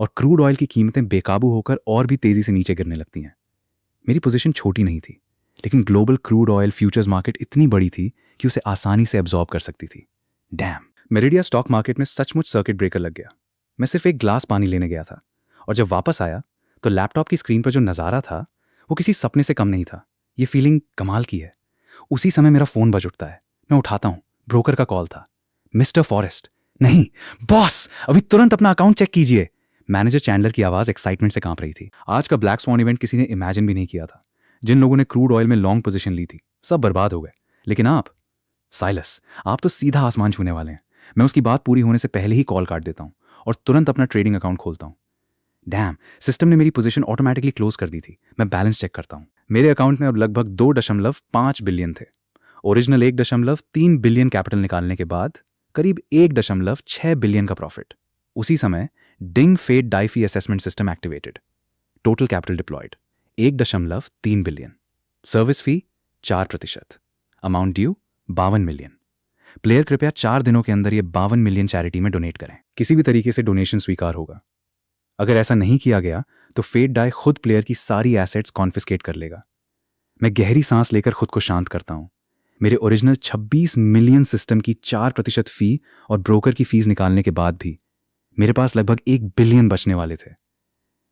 और क्रूड ऑयल की कीमतें बेकाबू होकर और भी तेजी से नीचे गिरने लगती हैं। मेरी पोजीशन छोटी नहीं थी, लेकिन global crude oil futures market इतनी बड़ी थी कि उसे आसानी से एब्जॉर्ब कर सकती थी। डैम, मेरिडिया स्टॉक मार्केट में सचमुच सर्किट ब्रेकर लग गया। मैं सिर्फ एक ग्लास पानी लेने गया था और जब वापस आया तो लैपटॉप की स्क्रीन पर जो नज़ारा था वो किसी सपने से कम नहीं था। ये फीलिंग कमाल की है। उसी समय मेरा फोन बज उठता है। मैं उठाता हूँ। ब्रोकर का कॉल था। मिस्टर फॉरेस्ट, नहीं बॉस, अभी तुरंत अपना अकाउंट चेक कीजिए। मैनेजर चैंडलर की आवाज एक्साइटमेंट से कांप रही थी। आज का ब्लैक स्वॉन इवेंट किसी ने इमेजिन भी नहीं किया था। जिन लोगों ने क्रूड ऑयल में लॉन्ग पोजीशन ली थी सब बर्बाद हो गए, लेकिन आप साइलस, आप तो सीधा आसमान छूने वाले हैं। मैं उसकी बात पूरी होने से पहले ही कॉल काट देता हूं और तुरंत अपना ट्रेडिंग अकाउंट खोलता हूं। डैम, सिस्टम ने मेरी पोजीशन ऑटोमेटिकली क्लोज कर दी थी। मैं बैलेंस चेक करता हूं। मेरे अकाउंट में अब लगभग 2.5 बिलियन थे। ओरिजिनल 1.3 बिलियन कैपिटल निकालने के बाद करीब 1.6 बिलियन का प्रॉफिट। उसी समय डिंग फेड डाई fee assessment system activated. Total capital deployed 1.3 billion. Service fee 4%। Amount due 52 million. Player कृपया 4 दिनों के अंदर ये 52 मिलियन चैरिटी में डोनेट करें। किसी भी तरीके से डोनेशन स्वीकार होगा। अगर ऐसा नहीं किया गया तो फेड डाई खुद प्लेयर की सारी एसेट्स कॉन्फिस्केट कर लेगा। मैं गहरी सांस लेकर खुद को शांत करता हूं। मेरे ओरिजिनल 26 मिलियन सिस्टम की 4% फी और ब्रोकर की फीस निकालने के बाद भी मेरे पास लगभग 1 बिलियन बचने वाले थे।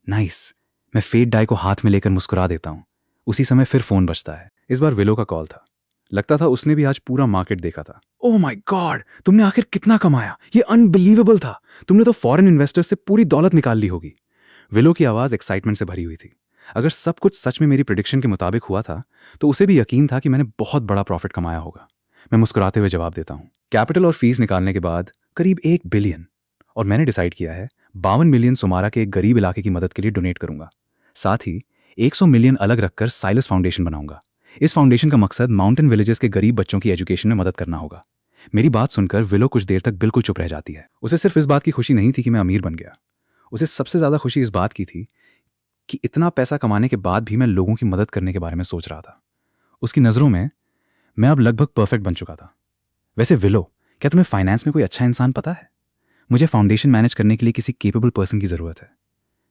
नाइस। मैं फेड डाई को हाथ में लेकर मुस्कुरा देता हूं। उसी समय फिर फोन बजता है। इस बार विलो का कॉल था। लगता था उसने भी आज पूरा मार्केट देखा था। ओह माय गॉड, तुमने आखिर कितना कमाया, ये अनबिलीवेबल था। तुमने तो फॉरेन इन्वेस्टर्स से पूरी दौलत निकाल ली होगी। विलो की आवाज एक्साइटमेंट से भरी हुई थी। अगर सब कुछ सच में मेरी प्रेडिक्शन के मुताबिक हुआ था तो उसे भी यकीन था कि मैंने बहुत बड़ा प्रॉफिट कमाया होगा। मैं मुस्कुराते हुए जवाब देता हूं। कैपिटल और फीस निकालने के बाद करीब 1 बिलियन, और मैंने डिसाइड किया है 52 मिलियन सुमारा के एक गरीब इलाके की मदद के लिए डोनेट करूंगा। साथ ही 100 मिलियन अलग रखकर साइलस फाउंडेशन बनाऊंगा। इस फाउंडेशन का मकसद माउंटेन विलेजेस के गरीब बच्चों की एजुकेशन में मदद करना होगा। मेरी बात सुनकर विलो कुछ देर तक बिल्कुल चुप रह जाती है। उसे सिर्फ इस बात की खुशी नहीं थी कि मैं अमीर बन गया। उसे सबसे ज्यादा खुशी इस बात की थी कि इतना पैसा कमाने के बाद भी मैं लोगों की मदद करने के बारे में सोच रहा था। उसकी नज़रों में मैं अब लगभग परफेक्ट बन चुका था। वैसे विलो, क्या तुम्हें फाइनेंस में कोई अच्छा इंसान पता है? मुझे फाउंडेशन मैनेज करने के लिए किसी केपेबल पर्सन की ज़रूरत है।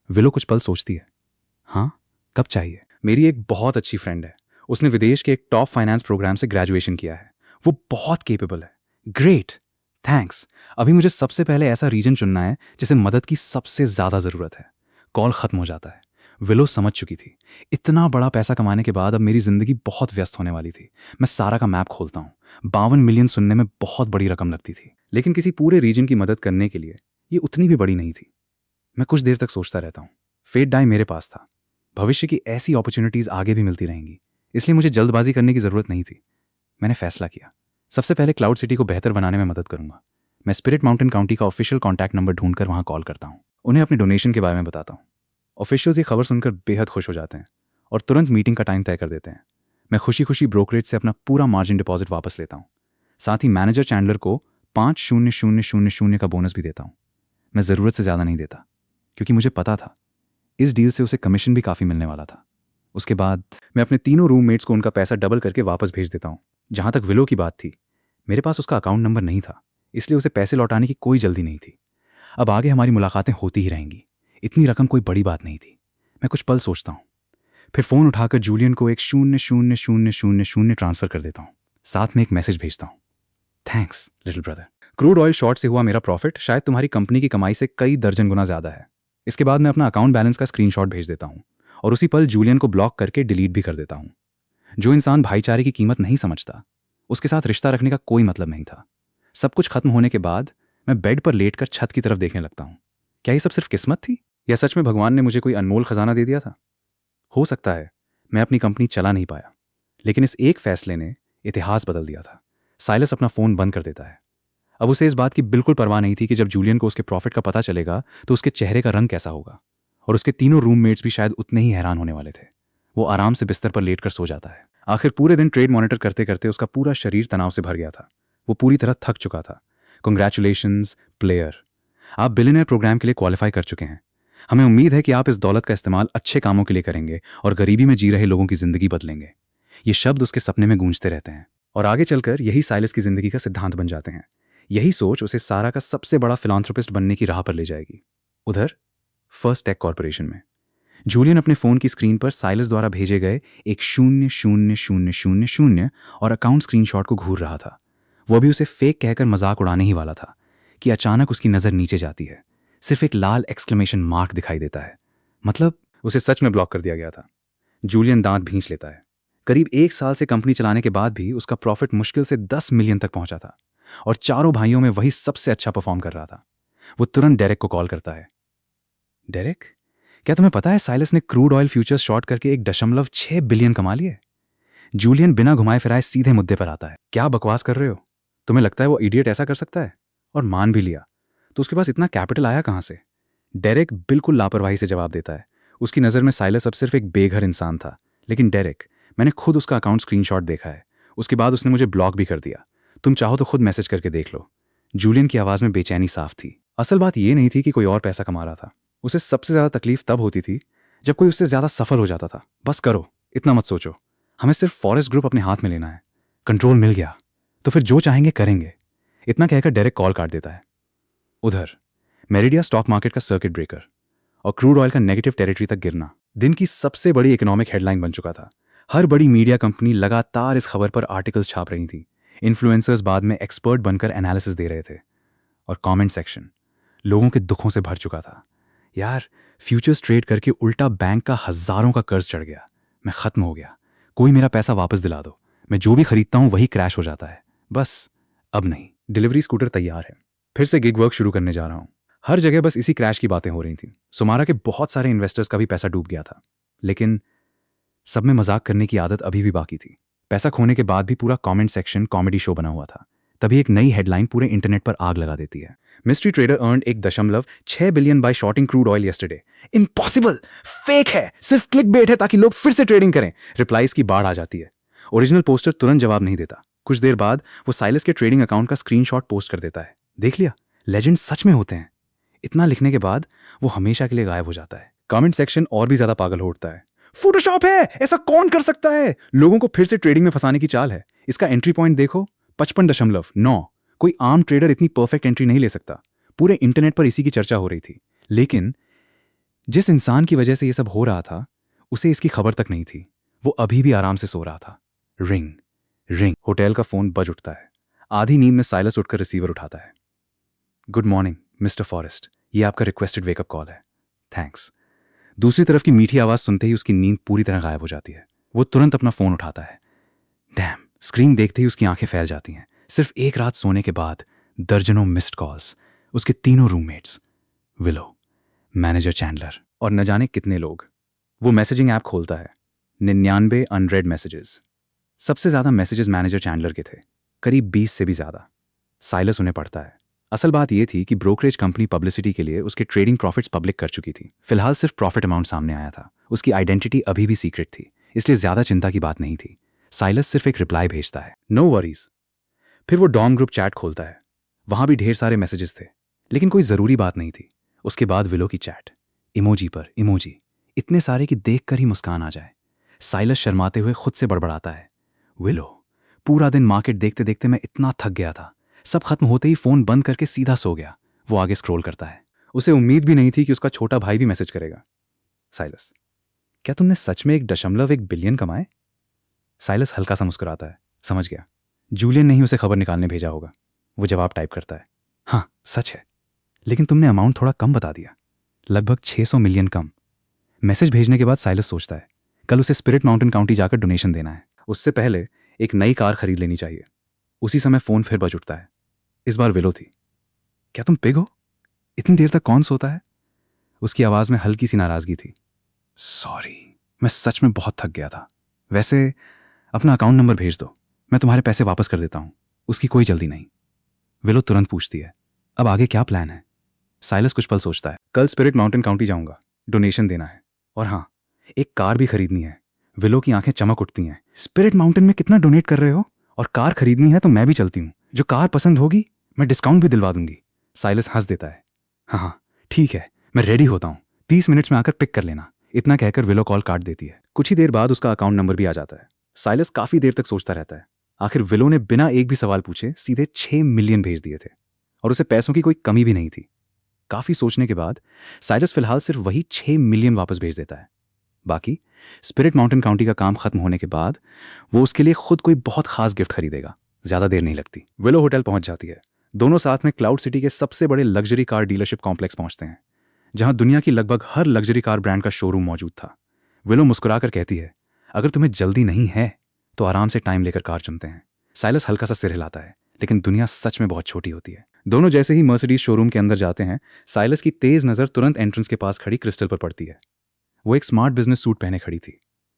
विलो कुछ पल सोचती है। हाँ, कब चाहिए? मेरी एक बहुत अच्छी फ्रेंड है। उसने विदेश के एक टॉप फाइनेंस प्रोग्राम से ग्रेजुएशन किया है। वो बहुत केपेबल है। Great, thanks. अभी मुझे सबसे पहले ऐसा रीजन चुनना है जिसे मदद की सबसे ज़्यादा ज़रूरत है। कॉल खत्म हो जाता है। विलो समझ चुकी थी इतना बड़ा पैसा कमाने के बाद अब मेरी जिंदगी बहुत व्यस्त होने वाली थी। मैं सारा का मैप खोलता हूँ। 52 मिलियन सुनने में बहुत बड़ी रकम लगती थी, लेकिन किसी पूरे रीजन की मदद करने के लिए ये उतनी भी बड़ी नहीं थी। मैं कुछ देर तक सोचता रहता हूँ। फेड डाई मेरे पास था। भविष्य की ऐसी अपॉर्चुनिटीज आगे भी मिलती रहेंगी, इसलिए मुझे जल्दबाजी करने की जरूरत नहीं थी। मैंने फैसला किया, सबसे पहले क्लाउड सिटी को बेहतर बनाने में मदद करूंगा। मैं स्पिरिट माउंटेन काउंटी का ऑफिशियल कॉन्टैक्ट नंबर ढूंढकर वहां कॉल करता हूँ। उन्हें अपने डोनेशन के बारे में बताता हूँ। ऑफिशियल्स ये खबर सुनकर बेहद खुश हो जाते हैं और तुरंत मीटिंग का टाइम तय कर देते हैं। मैं खुशी खुशी ब्रोकरेज से अपना पूरा मार्जिन डिपॉजिट वापस लेता हूँ। साथ ही मैनेजर चैंडलर को 5,000 का बोनस भी देता हूँ। मैं ज़रूरत से ज़्यादा नहीं देता, क्योंकि मुझे पता था इस डील से उसे कमीशन भी काफ़ी मिलने वाला था। उसके बाद मैं अपने तीनों रूममेट्स को उनका पैसा डबल करके वापस भेज देता हूँ। जहाँ तक विलो की बात थी, मेरे पास उसका अकाउंट नंबर नहीं था, इसलिए उसे पैसे लौटाने की कोई जल्दी नहीं थी। अब आगे हमारी मुलाकातें होती ही रहेंगी, इतनी रकम कोई बड़ी बात नहीं थी। मैं कुछ पल सोचता हूँ, फिर फ़ोन उठाकर जूलियन को एक 0,0,0,0,0 ट्रांसफ़र कर देता हूँ। साथ में एक मैसेज भेजता हूँ, thanks little brother. Crude oil short से हुआ मेरा प्रॉफिट शायद तुम्हारी कंपनी की कमाई से कई दर्जन गुना ज़्यादा है। इसके बाद मैं अपना अकाउंट बैलेंस का स्क्रीनशॉट भेज देता हूँ और उसी पल जूलियन को ब्लॉक करके डिलीट भी कर देता हूँ। जो इंसान भाईचारे की कीमत नहीं समझता, उसके साथ रिश्ता रखने का कोई मतलब नहीं था। सब कुछ खत्म होने के बाद मैं बेड पर लेटकर छत की तरफ देखने लगता हूँ। क्या ये सब सिर्फ किस्मत थी, या सच में भगवान ने मुझे कोई अनमोल खजाना दे दिया था? हो सकता है मैं अपनी कंपनी चला नहीं पाया, लेकिन इस एक फैसले ने इतिहास बदल दिया था। साइलस अपना फ़ोन बंद कर देता है। अब उसे इस बात की बिल्कुल परवाह नहीं थी कि जब जूलियन को उसके प्रॉफिट का पता चलेगा तो उसके चेहरे का रंग कैसा होगा, और उसके तीनों रूममेट्स भी शायद उतने ही हैरान होने वाले थे। वो आराम से बिस्तर पर लेटकर सो जाता है। आखिर पूरे दिन ट्रेड मॉनिटर करते करते उसका पूरा शरीर तनाव से भर गया था। वो पूरी तरह थक चुका था। कॉन्ग्रेचुलेशंस प्लेयर, आप बिलियनियर प्रोग्राम के लिए क्वालिफाई कर चुके हैं। हमें उम्मीद है कि आप इस दौलत का इस्तेमाल अच्छे कामों के लिए करेंगे और गरीबी में जी रहे लोगों की जिंदगी बदलेंगे। ये शब्द उसके सपने में गूंजते रहते हैं और आगे चलकर यही साइलस की जिंदगी का सिद्धांत बन जाते हैं। यही सोच उसे सारा का सबसे बड़ा फिलांथ्रोपिस्ट बनने की राह पर ले जाएगी। उधर फर्स्ट टेक कॉर्पोरेशन में जूलियन अपने फोन की स्क्रीन पर साइलस द्वारा भेजे गए एक 0,0,0,0 और अकाउंट स्क्रीनशॉट को घूर रहा था। वो भी उसे फेक कहकर मजाक उड़ाने ही वाला था कि अचानक उसकी नजर नीचे जाती है। सिर्फ एक लाल एक्सक्लेमेशन मार्क दिखाई देता है। मतलब उसे सच में ब्लॉक कर दिया गया था। जूलियन दांत भींच लेता है। करीब 1 साल से कंपनी चलाने के बाद भी उसका प्रॉफिट मुश्किल से 10 मिलियन तक पहुंचा था और चारों भाइयों में वही सबसे अच्छा परफॉर्म कर रहा था। वो तुरंत डेरेक को कॉल करता है। डेरेक, क्या तुम्हें पता है साइलस ने क्रूड ऑयल फ्यूचर्स शॉर्ट करके 1.6 बिलियन कमा लिए? जूलियन बिना घुमाए फिराए सीधे मुद्दे पर आता है। क्या बकवास कर रहे हो? तुम्हें लगता है वो इडियट ऐसा कर सकता है? और मान भी लिया तो उसके पास इतना कैपिटल आया कहां से? डेरेक बिल्कुल लापरवाही से जवाब देता है। उसकी नज़र में साइलस अब सिर्फ एक बेघर इंसान था। लेकिन डेरेक, मैंने खुद उसका अकाउंट स्क्रीनशॉट देखा है। उसके बाद उसने मुझे ब्लॉक भी कर दिया। तुम चाहो तो खुद मैसेज करके देख लो। जूलियन की आवाज़ में बेचैनी साफ थी। असल बात यह नहीं थी कि कोई और पैसा कमा रहा था। उसे सबसे ज़्यादा तकलीफ तब होती थी जब कोई उससे ज़्यादा सफल हो जाता था। बस करो, इतना मत सोचो, हमें सिर्फ फॉरेस्ट ग्रुप अपने हाथ में लेना है। कंट्रोल मिल गया तो फिर जो चाहेंगे करेंगे। इतना कहकर डेरेक कॉल काट देता है। उधर मेरिडिया स्टॉक मार्केट का सर्किट ब्रेकर और क्रूड ऑयल का नेगेटिव टेरिटरी तक गिरना दिन की सबसे बड़ी इकोनॉमिक हेडलाइन बन चुका था। हर बड़ी मीडिया कंपनी लगातार इस खबर पर आर्टिकल्स छाप रही थी। इन्फ्लुएंसर्स बाद में एक्सपर्ट बनकर एनालिसिस दे रहे थे और कमेंट सेक्शन लोगों के दुखों से भर चुका था। यार, फ्यूचर्स ट्रेड करके उल्टा बैंक का हजारों का कर्ज चढ़ गया। मैं खत्म हो गया। कोई मेरा पैसा वापस दिला दो। मैं जो भी खरीदता हूं वही क्रैश हो जाता है। बस अब नहीं। डिलीवरी स्कूटर तैयार है। फिर से गिग वर्क शुरू करने जा रहा हूं। हर जगह बस इसी क्रैश की बातें हो रही थी। सुमारा के बहुत सारे इन्वेस्टर्स का भी पैसा डूब गया था, लेकिन सब में मजाक करने की आदत अभी भी बाकी थी। पैसा खोने के बाद भी पूरा कमेंट सेक्शन कॉमेडी शो बना हुआ था। तभी एक नई हेडलाइन पूरे इंटरनेट पर आग लगा देती है। Mystery trader earned 1.6 billion by shorting crude oil yesterday. Impossible, fake है, सिर्फ क्लिक बेट है ताकि लोग फिर से ट्रेडिंग करें। रिप्लाईज की बाढ़ आ जाती है। ओरिजिनल पोस्टर तुरंत जवाब नहीं देता। कुछ देर बाद वो साइलस के ट्रेडिंग अकाउंट का स्क्रीनशॉट पोस्ट कर देता है। देख लिया, लेजेंड सच में होते हैं। इतना लिखने के बाद वो हमेशा के लिए गायब हो जाता है। कमेंट सेक्शन और भी ज्यादा पागल हो उठता है। फोटोशॉप है, ऐसा कौन कर सकता है? लोगों को फिर से ट्रेडिंग में फंसाने की चाल है। इसका एंट्री पॉइंट देखो, 55.9। कोई आम ट्रेडर इतनी परफेक्ट एंट्री नहीं ले सकता। पूरे इंटरनेट पर इसी की चर्चा हो रही थी। लेकिन जिस इंसान की वजह से ये सब हो रहा था, उसे इसकी खबर तक नहीं थी। वो अभी भी आराम से सो रहा था। Ring ring. होटल का फोन बज उठता है। आधी नींद में साइलस उठकर रिसीवर उठाता है। गुड मॉर्निंग मिस्टर फॉरेस्ट, ये आपका रिक्वेस्टेड वेकअप कॉल है। थैंक्स। दूसरी तरफ की मीठी आवाज सुनते ही उसकी नींद पूरी तरह गायब हो जाती है। वो तुरंत अपना फोन उठाता है। डैम, स्क्रीन देखते ही उसकी आंखें फैल जाती हैं। सिर्फ एक रात सोने के बाद दर्जनों मिस्ड कॉल्स। उसके तीनों रूममेट्स, विलो, मैनेजर चैंडलर और न जाने कितने लोग। वो मैसेजिंग ऐप खोलता है। 99 अनरेड मैसेजेस। सबसे ज्यादा मैसेजेस मैनेजर चैंडलर के थे, करीब 20 से भी ज्यादा। साइलस उन्हें पढ़ता है। असल बात यह थी कि ब्रोकरेज कंपनी पब्लिसिटी के लिए उसके ट्रेडिंग प्रॉफिट्स पब्लिक कर चुकी थी। फिलहाल सिर्फ प्रॉफिट अमाउंट सामने आया था। उसकी आइडेंटिटी अभी भी सीक्रेट थी, इसलिए ज्यादा चिंता की बात नहीं थी। साइलस सिर्फ एक रिप्लाई भेजता है, नो वरीज। फिर वो डॉम ग्रुप चैट खोलता है। वहां भी ढेर सारे मैसेजेस थे, लेकिन कोई जरूरी बात नहीं थी। उसके बाद विलो की चैट, इमोजी पर इमोजी, इतने सारे कि देखकर ही मुस्कान आ जाए। साइलस शर्माते हुए खुद से बड़बड़ाता है, विलो, पूरा दिन मार्केट देखते देखते मैं इतना थक गया था, सब खत्म होते ही फोन बंद करके सीधा सो गया। वो आगे स्क्रॉल करता है। उसे उम्मीद भी नहीं थी कि उसका छोटा भाई भी मैसेज करेगा। साइलस, क्या तुमने सच में 1.1 बिलियन कमाए? साइलस हल्का सा मुस्कुराता है, समझ गया, जूलियन ने ही उसे खबर निकालने भेजा होगा। वो जवाब टाइप करता है, हाँ सच है, लेकिन तुमने अमाउंट थोड़ा कम बता दिया, लगभग 600 मिलियन कम। मैसेज भेजने के बाद साइलस सोचता है, कल उसे स्पिरिट माउंटेन काउंटी जाकर डोनेशन देना है। उससे पहले एक नई कार खरीद लेनी चाहिए। उसी समय फोन फिर बज उठता है। इस बार विलो थी। क्या तुम पिग हो? इतनी देर तक कौन सोता है? उसकी आवाज में हल्की सी नाराजगी थी। सॉरी, मैं सच में बहुत थक गया था। वैसे अपना अकाउंट नंबर भेज दो, मैं तुम्हारे पैसे वापस कर देता हूं। उसकी कोई जल्दी नहीं। विलो तुरंत पूछती है, अब आगे क्या प्लान है? साइलस कुछ पल सोचता है, कल स्पिरिट माउंटेन काउंटी जाऊंगा, डोनेशन देना है, और हाँ, एक कार भी खरीदनी है। विलो की आंखें चमक उठती हैं। स्पिरिट माउंटेन में कितना डोनेट कर रहे हो? और कार खरीदनी है तो मैं भी चलती हूँ। जो कार पसंद होगी मैं डिस्काउंट भी दिलवा दूंगी। साइलस हंस देता है, हाँ हाँ ठीक है, मैं रेडी होता हूँ, 30 मिनट्स में आकर पिक कर लेना। इतना कहकर विलो कॉल काट देती है। कुछ ही देर बाद उसका अकाउंट नंबर भी आ जाता है। साइलस काफी देर तक सोचता रहता है। आखिर विलो ने बिना एक भी सवाल पूछे सीधे 6 मिलियन भेज दिए थे, और उसे पैसों की कोई कमी भी नहीं थी। काफी सोचने के बाद साइलस फिलहाल सिर्फ वही 6 मिलियन वापस भेज देता है। बाकी स्पिरिट माउंटेन काउंटी का काम खत्म होने के बाद वो उसके लिए खुद कोई बहुत खास गिफ्ट खरीदेगा। ज्यादा देर नहीं लगती, विलो होटल पहुंच जाती है। दोनों साथ में क्लाउड सिटी के सबसे बड़े लग्जरी कार डीलरशिप कॉम्प्लेक्स पहुंचते हैं, जहां दुनिया की लगभग हर लग्जरी कार ब्रांड का शोरूम मौजूद था। विलो मुस्कुराकर कहती है, अगर तुम्हें जल्दी नहीं है तो आराम से टाइम लेकर कार चुनते हैं। साइलस हल्का सा सिर हिलाता है, लेकिन दुनिया सच में बहुत छोटी होती है। दोनों जैसे ही मर्सिडीज शोरूम के अंदर जाते हैं, साइलस की तेज नजर तुरंत एंट्रेंस के पास खड़ी क्रिस्टल पर पड़ती है। वो एक स्मार्ट बिजनेस सूट पहने खड़ी थी।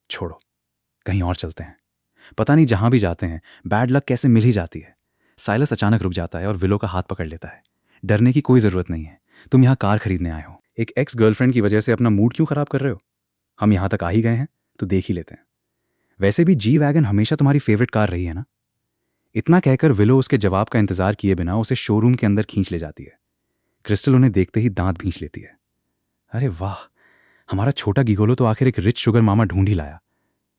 छोड़ो, कहीं और चलते हैं। पता नहीं जहां भी जाते हैं बैड लक कैसे मिल ही जाती है। साइलस अचानक रुक जाता है और विलो का हाथ पकड़ लेता है। डरने की कोई जरूरत नहीं है, तुम यहाँ कार खरीदने आए हो। एक एक्स गर्लफ्रेंड की वजह से अपना मूड क्यों खराब कर रहे हो? हम यहाँ तक आ ही गए हैं तो देख ही लेते हैं। वैसे भी जी वैगन हमेशा तुम्हारी फेवरेट कार रही है ना? इतना कहकर विलो उसके जवाब का इंतजार किए बिना उसे शोरूम के अंदर खींच ले जाती है। क्रिस्टल उन्हें देखते ही दांत भींच लेती है। अरे वाह, हमारा छोटा गिगोलो तो आखिर एक रिच शुगर मामा ढूंढ ही लाया।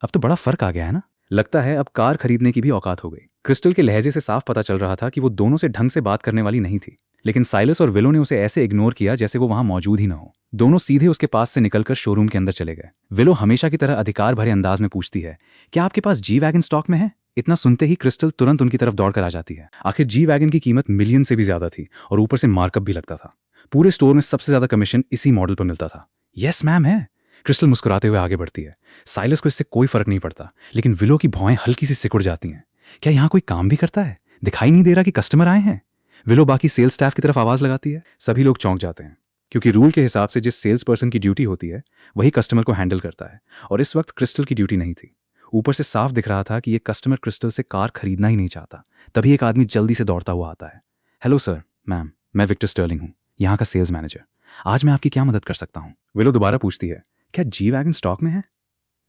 अब तो बड़ा फर्क आ गया है ना? लगता है अब कार खरीदने की भी औकात हो गई। क्रिस्टल के लहजे से साफ पता चल रहा था कि वो दोनों से ढंग से बात करने वाली नहीं थी, लेकिन साइलस और विलो ने उसे ऐसे इग्नोर किया जैसे वो वहां मौजूद ही न हो। दोनों सीधे उसके पास से निकलकर शोरूम के अंदर चले गए। विलो हमेशा की तरह अधिकार भरे अंदाज में पूछती है, क्या आपके पास जी वैगन स्टॉक में है? इतना सुनते ही क्रिस्टल तुरंत उनकी तरफ दौड़कर आ जाती है। आखिर जी वैगन की कीमत मिलियन से भी ज्यादा थी और ऊपर से मार्कअप भी लगता था। पूरे स्टोर में सबसे ज्यादा कमीशन इसी मॉडल पर मिलता था। यस मैम है। क्रिस्टल मुस्कुराते हुए आगे बढ़ती है। साइलस को इससे कोई फर्क नहीं पड़ता, लेकिन विलो की भौएं हल्की सी सिकुड़ जाती हैं। क्या यहाँ कोई काम भी करता है? दिखाई नहीं दे रहा कि कस्टमर आए हैं? विलो बाकी सेल्स स्टाफ की तरफ आवाज लगाती है। सभी लोग चौंक जाते हैं, क्योंकि रूल के हिसाब से जिस सेल्स पर्सन की ड्यूटी होती है वही कस्टमर को हैंडल करता है, और इस वक्त क्रिस्टल की ड्यूटी नहीं थी। ऊपर से साफ दिख रहा था कि ये कस्टमर क्रिस्टल से कार खरीदना ही नहीं चाहता। तभी एक आदमी जल्दी से दौड़ता हुआ आता है। हेलो सर, मैम, मैं विक्टर स्टर्लिंग हूँ, यहाँ का सेल्स मैनेजर। आज मैं आपकी क्या मदद कर सकता हूँ? विलो दोबारा पूछती है, क्या जी वैगन स्टॉक में है?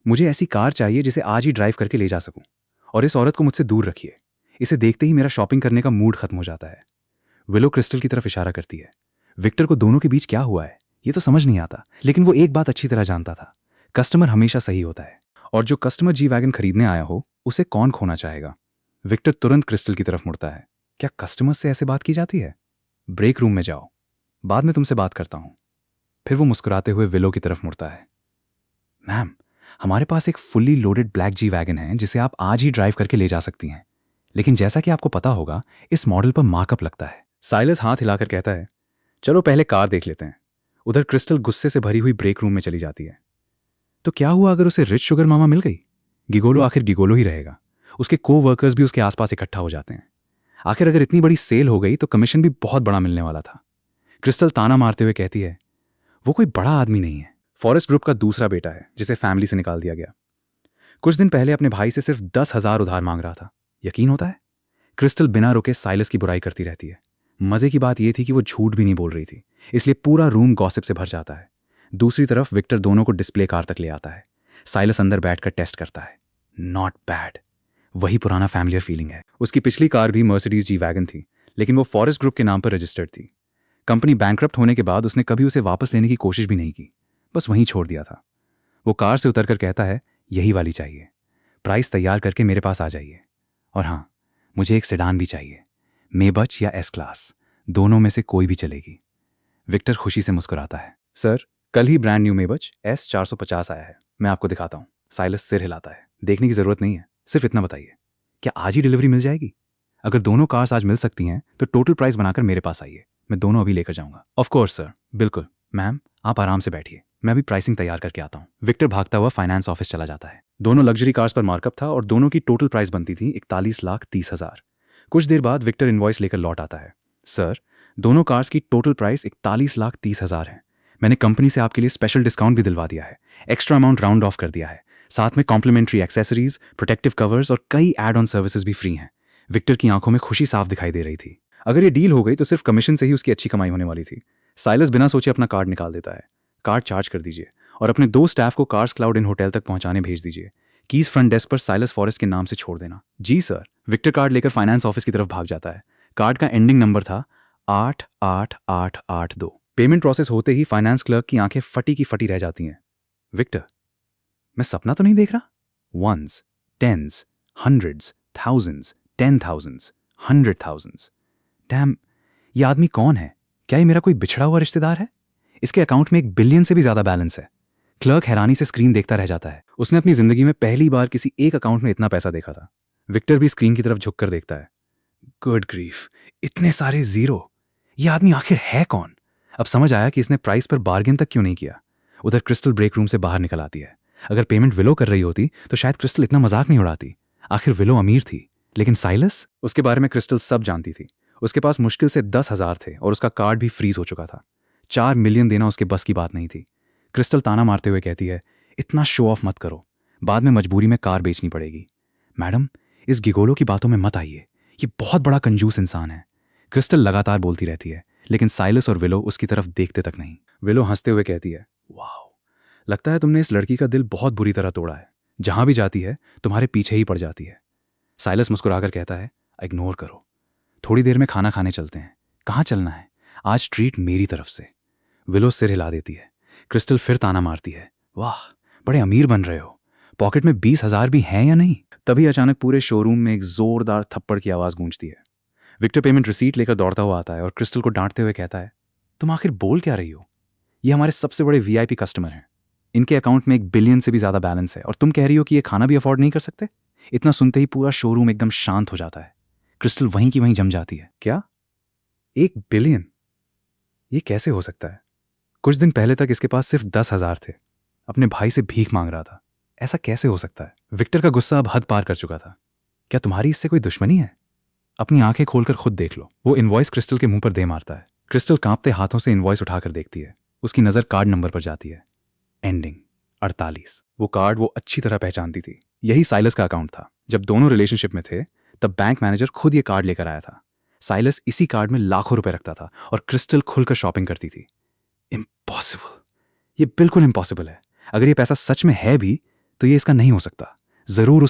मुझे ऐसी कार चाहिए जिसे आज ही ड्राइव करके ले जा सकूं, और इस औरत को मुझसे दूर रखिए। इसे देखते ही मेरा शॉपिंग करने का मूड खत्म हो जाता है। विलो क्रिस्टल की तरफ इशारा करती है। विक्टर को दोनों के बीच क्या हुआ है ये तो समझ नहीं आता, लेकिन वो एक बात अच्छी तरह जानता था, कस्टमर हमेशा सही होता है, और जो कस्टमर जी वैगन खरीदने आया हो उसे कौन खोना चाहेगा? विक्टर तुरंत क्रिस्टल की तरफ मुड़ता है। क्या कस्टमर से ऐसे बात की जाती है? ब्रेक रूम में जाओ, बाद में तुमसे बात करता हूं। फिर वो मुस्कुराते हुए विलो की तरफ मुड़ता है। मैम, हमारे पास एक fully loaded black G wagon है जिसे आप आज ही ड्राइव करके ले जा सकती हैं, लेकिन जैसा कि आपको पता होगा इस मॉडल पर मार्कअप लगता है। साइलस हाथ हिलाकर कहता है, चलो पहले कार देख लेते हैं। उधर क्रिस्टल गुस्से से भरी हुई ब्रेक रूम में चली जाती है। तो क्या हुआ अगर उसे रिच शुगर मामा मिल गई? गिगोलो आखिर गिगोलो ही रहेगा। उसके को वर्कर्स भी उसके आसपास इकट्ठा हो जाते हैं। आखिर अगर इतनी बड़ी सेल हो गई तो कमीशन भी बहुत बड़ा मिलने वाला था। क्रिस्टल ताना मारते हुए कहती है, वो कोई बड़ा आदमी नहीं है, फॉरेस्ट ग्रुप का दूसरा बेटा है जिसे फैमिली से निकाल दिया गया। कुछ दिन पहले अपने भाई से सिर्फ 10,000 उधार मांग रहा था। यकीन होता है? क्रिस्टल बिना रुके साइलस की बुराई करती रहती है। मजे की बात यह थी कि वो झूठ भी नहीं बोल रही थी, इसलिए पूरा रूम गॉसिप से भर जाता है। दूसरी तरफ विक्टर दोनों को डिस्प्ले कार तक ले आता है। साइलस अंदर बैठकर टेस्ट करता है। नॉट बैड, वही पुराना फैमिलियर फीलिंग है। उसकी पिछली कार भी मर्सिडीज जी वैगन थी, लेकिन वो फॉरेस्ट ग्रुप के नाम पर रजिस्टर्ड थी। कंपनी बैंकरप्ट होने के बाद उसने कभी उसे वापस लेने की कोशिश भी नहीं की, बस वहीं छोड़ दिया था। वो कार से उतरकर कहता है, यही वाली चाहिए। प्राइस तैयार करके मेरे पास आ जाइए। और हाँ, मुझे एक सेडान भी चाहिए, मेबच या एस क्लास, दोनों में से कोई भी चलेगी। विक्टर खुशी से मुस्कुराता है। सर, कल ही ब्रांड न्यू मेबच S450 आया है, मैं आपको दिखाता हूँ। साइलस सिर हिलाता है। देखने की जरूरत नहीं है, सिर्फ इतना बताइए, क्या आज ही डिलीवरी मिल जाएगी? अगर दोनों कार्स आज मिल सकती हैं तो टोटल प्राइस बनाकर मेरे पास आइए, मैं दोनों अभी लेकर जाऊंगा। ऑफ कोर्स सर, बिल्कुल। मैम, आप आराम से बैठिए, मैं अभी प्राइसिंग तैयार करके आता हूँ। विक्टर भागता हुआ फाइनेंस ऑफिस चला जाता है। दोनों लग्जरी कार्स पर मार्कअप था और दोनों की टोटल प्राइस बनती थी 41,30,000। कुछ देर बाद विक्टर इनवॉइस लेकर लौट आता है। सर, दोनों कार्स की टोटल प्राइस 41,30,000 है। मैंने कंपनी से आपके लिए स्पेशल डिस्काउंट भी दिलवा दिया है, एक्स्ट्रा अमाउंट राउंड ऑफ कर दिया है, साथ में कॉम्प्लीमेंट्री एक्सेसरीज, प्रोटेक्टिव कवर्स और कई एड ऑन सर्विसेज भी फ्री हैं। विक्टर की आंखों में खुशी साफ दिखाई दे रही थी। अगर ये डील हो गई तो सिर्फ कमीशन से ही उसकी अच्छी कमाई होने वाली थी। साइलस बिना सोचे अपना कार्ड निकाल देता है। कार्ड चार्ज कर दीजिए और अपने 2 स्टाफ को कार्स क्लाउड इन होटल तक पहुंचाने भेज दीजिए। कीज फ्रंट डेस्क पर साइलस फॉरेस्ट के नाम से छोड़ देना। जी सर। विक्टर कार्ड लेकर फाइनेंस ऑफिस की तरफ भाग जाता है। कार्ड का एंडिंग नंबर था 88882। पेमेंट प्रोसेस होते ही फाइनेंस क्लर्क की आंखें फटी की फटी रह जाती हैं। विक्टर, मैं सपना तो नहीं देख रहा? Ones, tens, hundreds, thousands, 10,000s, 100,000s। Damn, ये आदमी कौन है? क्या ये मेरा कोई बिछड़ा हुआ रिश्तेदार है? इसके अकाउंट में 1 बिलियन से भी ज्यादा बैलेंस है। क्लर्क हैरानी से स्क्रीन देखता रह जाता है। उसने अपनी जिंदगी में पहली बार किसी एक अकाउंट में इतना पैसा देखा था। विक्टर भी स्क्रीन की तरफ झुककर देखता है। गुड ग्रीफ, इतने सारे जीरो! ये आदमी आखिर है कौन? अब समझ आया कि इसने प्राइस पर बार्गेन तक क्यों नहीं किया। उधर क्रिस्टल ब्रेक रूम से बाहर निकल आती है। अगर पेमेंट विलो कर रही होती तो शायद क्रिस्टल इतना मजाक नहीं उड़ाती। आखिर विलो अमीर थी, लेकिन साइलस? उसके बारे में क्रिस्टल सब जानती थी। उसके पास मुश्किल से 10,000 थे और उसका कार्ड भी फ्रीज हो चुका था। 4 मिलियन देना उसके बस की बात नहीं थी। क्रिस्टल ताना मारते हुए कहती है, इतना शो ऑफ मत करो, बाद में मजबूरी में कार बेचनी पड़ेगी। मैडम, इस गिगोलो की बातों में मत आइए, ये बहुत बड़ा कंजूस इंसान है। क्रिस्टल लगातार बोलती रहती है, लेकिन साइलस और विलो उसकी तरफ देखते तक नहीं। विलो हंसते हुए कहती है, वाह, लगता है तुमने इस लड़की का दिल बहुत बुरी तरह तोड़ा है। जहां भी जाती है तुम्हारे पीछे ही पड़ जाती है। साइलस मुस्कुराकर कहता है, इग्नोर करो, थोड़ी देर में खाना खाने चलते हैं। कहाँ चलना है? आज ट्रीट मेरी तरफ से। विलो सिर हिला देती है। क्रिस्टल फिर ताना मारती है, वाह, बड़े अमीर बन रहे हो, पॉकेट में 20,000 भी हैं या नहीं? तभी अचानक पूरे शोरूम में एक जोरदार थप्पड़ की आवाज गूंजती है। विक्टर पेमेंट रिसीट लेकर दौड़ता हुआ आता है और क्रिस्टल को डांटते हुए कहता है, तुम आखिर बोल क्या रही हो? ये हमारे सबसे बड़े वीआईपी कस्टमर हैं। इनके अकाउंट में 1 बिलियन से भी ज्यादा बैलेंस है और तुम कह रही हो कि ये खाना भी अफोर्ड नहीं कर सकते? इतना सुनते ही पूरा शोरूम एकदम शांत हो जाता है। क्रिस्टल वहीं की वहीं जम जाती है। क्या? 1 बिलियन? ये कैसे हो सकता है? कुछ दिन पहले तक इसके पास सिर्फ 10,000 थे। अपने भाई से भीख मांग रहा था। ऐसा कैसे हो सकता है? विक्टर का गुस्सा अब हद पार कर चुका था। क्या तुम्हारी इससे कोई दुश्मनी है? अपनी आंखें खोलकर खुद देख लो। वो इनवॉइस क्रिस्टल के मुंह पर दे मारता है। क्रिस्टल कांपते हाथों से इनवॉइस उठाकर देखती है। उसकी नजर कार्ड नंबर पर जाती है, एंडिंग 48। वो कार्ड वो अच्छी तरह पहचानती थी। यही साइलस का अकाउंट था। जब दोनों रिलेशनशिप में थे तब बैंक मैनेजर खुद ये कार्ड लेकर आया था। साइलस इसी कार्ड में लाखों रुपए रखता था और क्रिस्टल खुलकर शॉपिंग करती थी। इम्पॉसिबल, ये बिल्कुल इम्पॉसिबल है। अगर ये पैसा सच में है भी तो ये इसका नहीं हो सकता। जरूर उस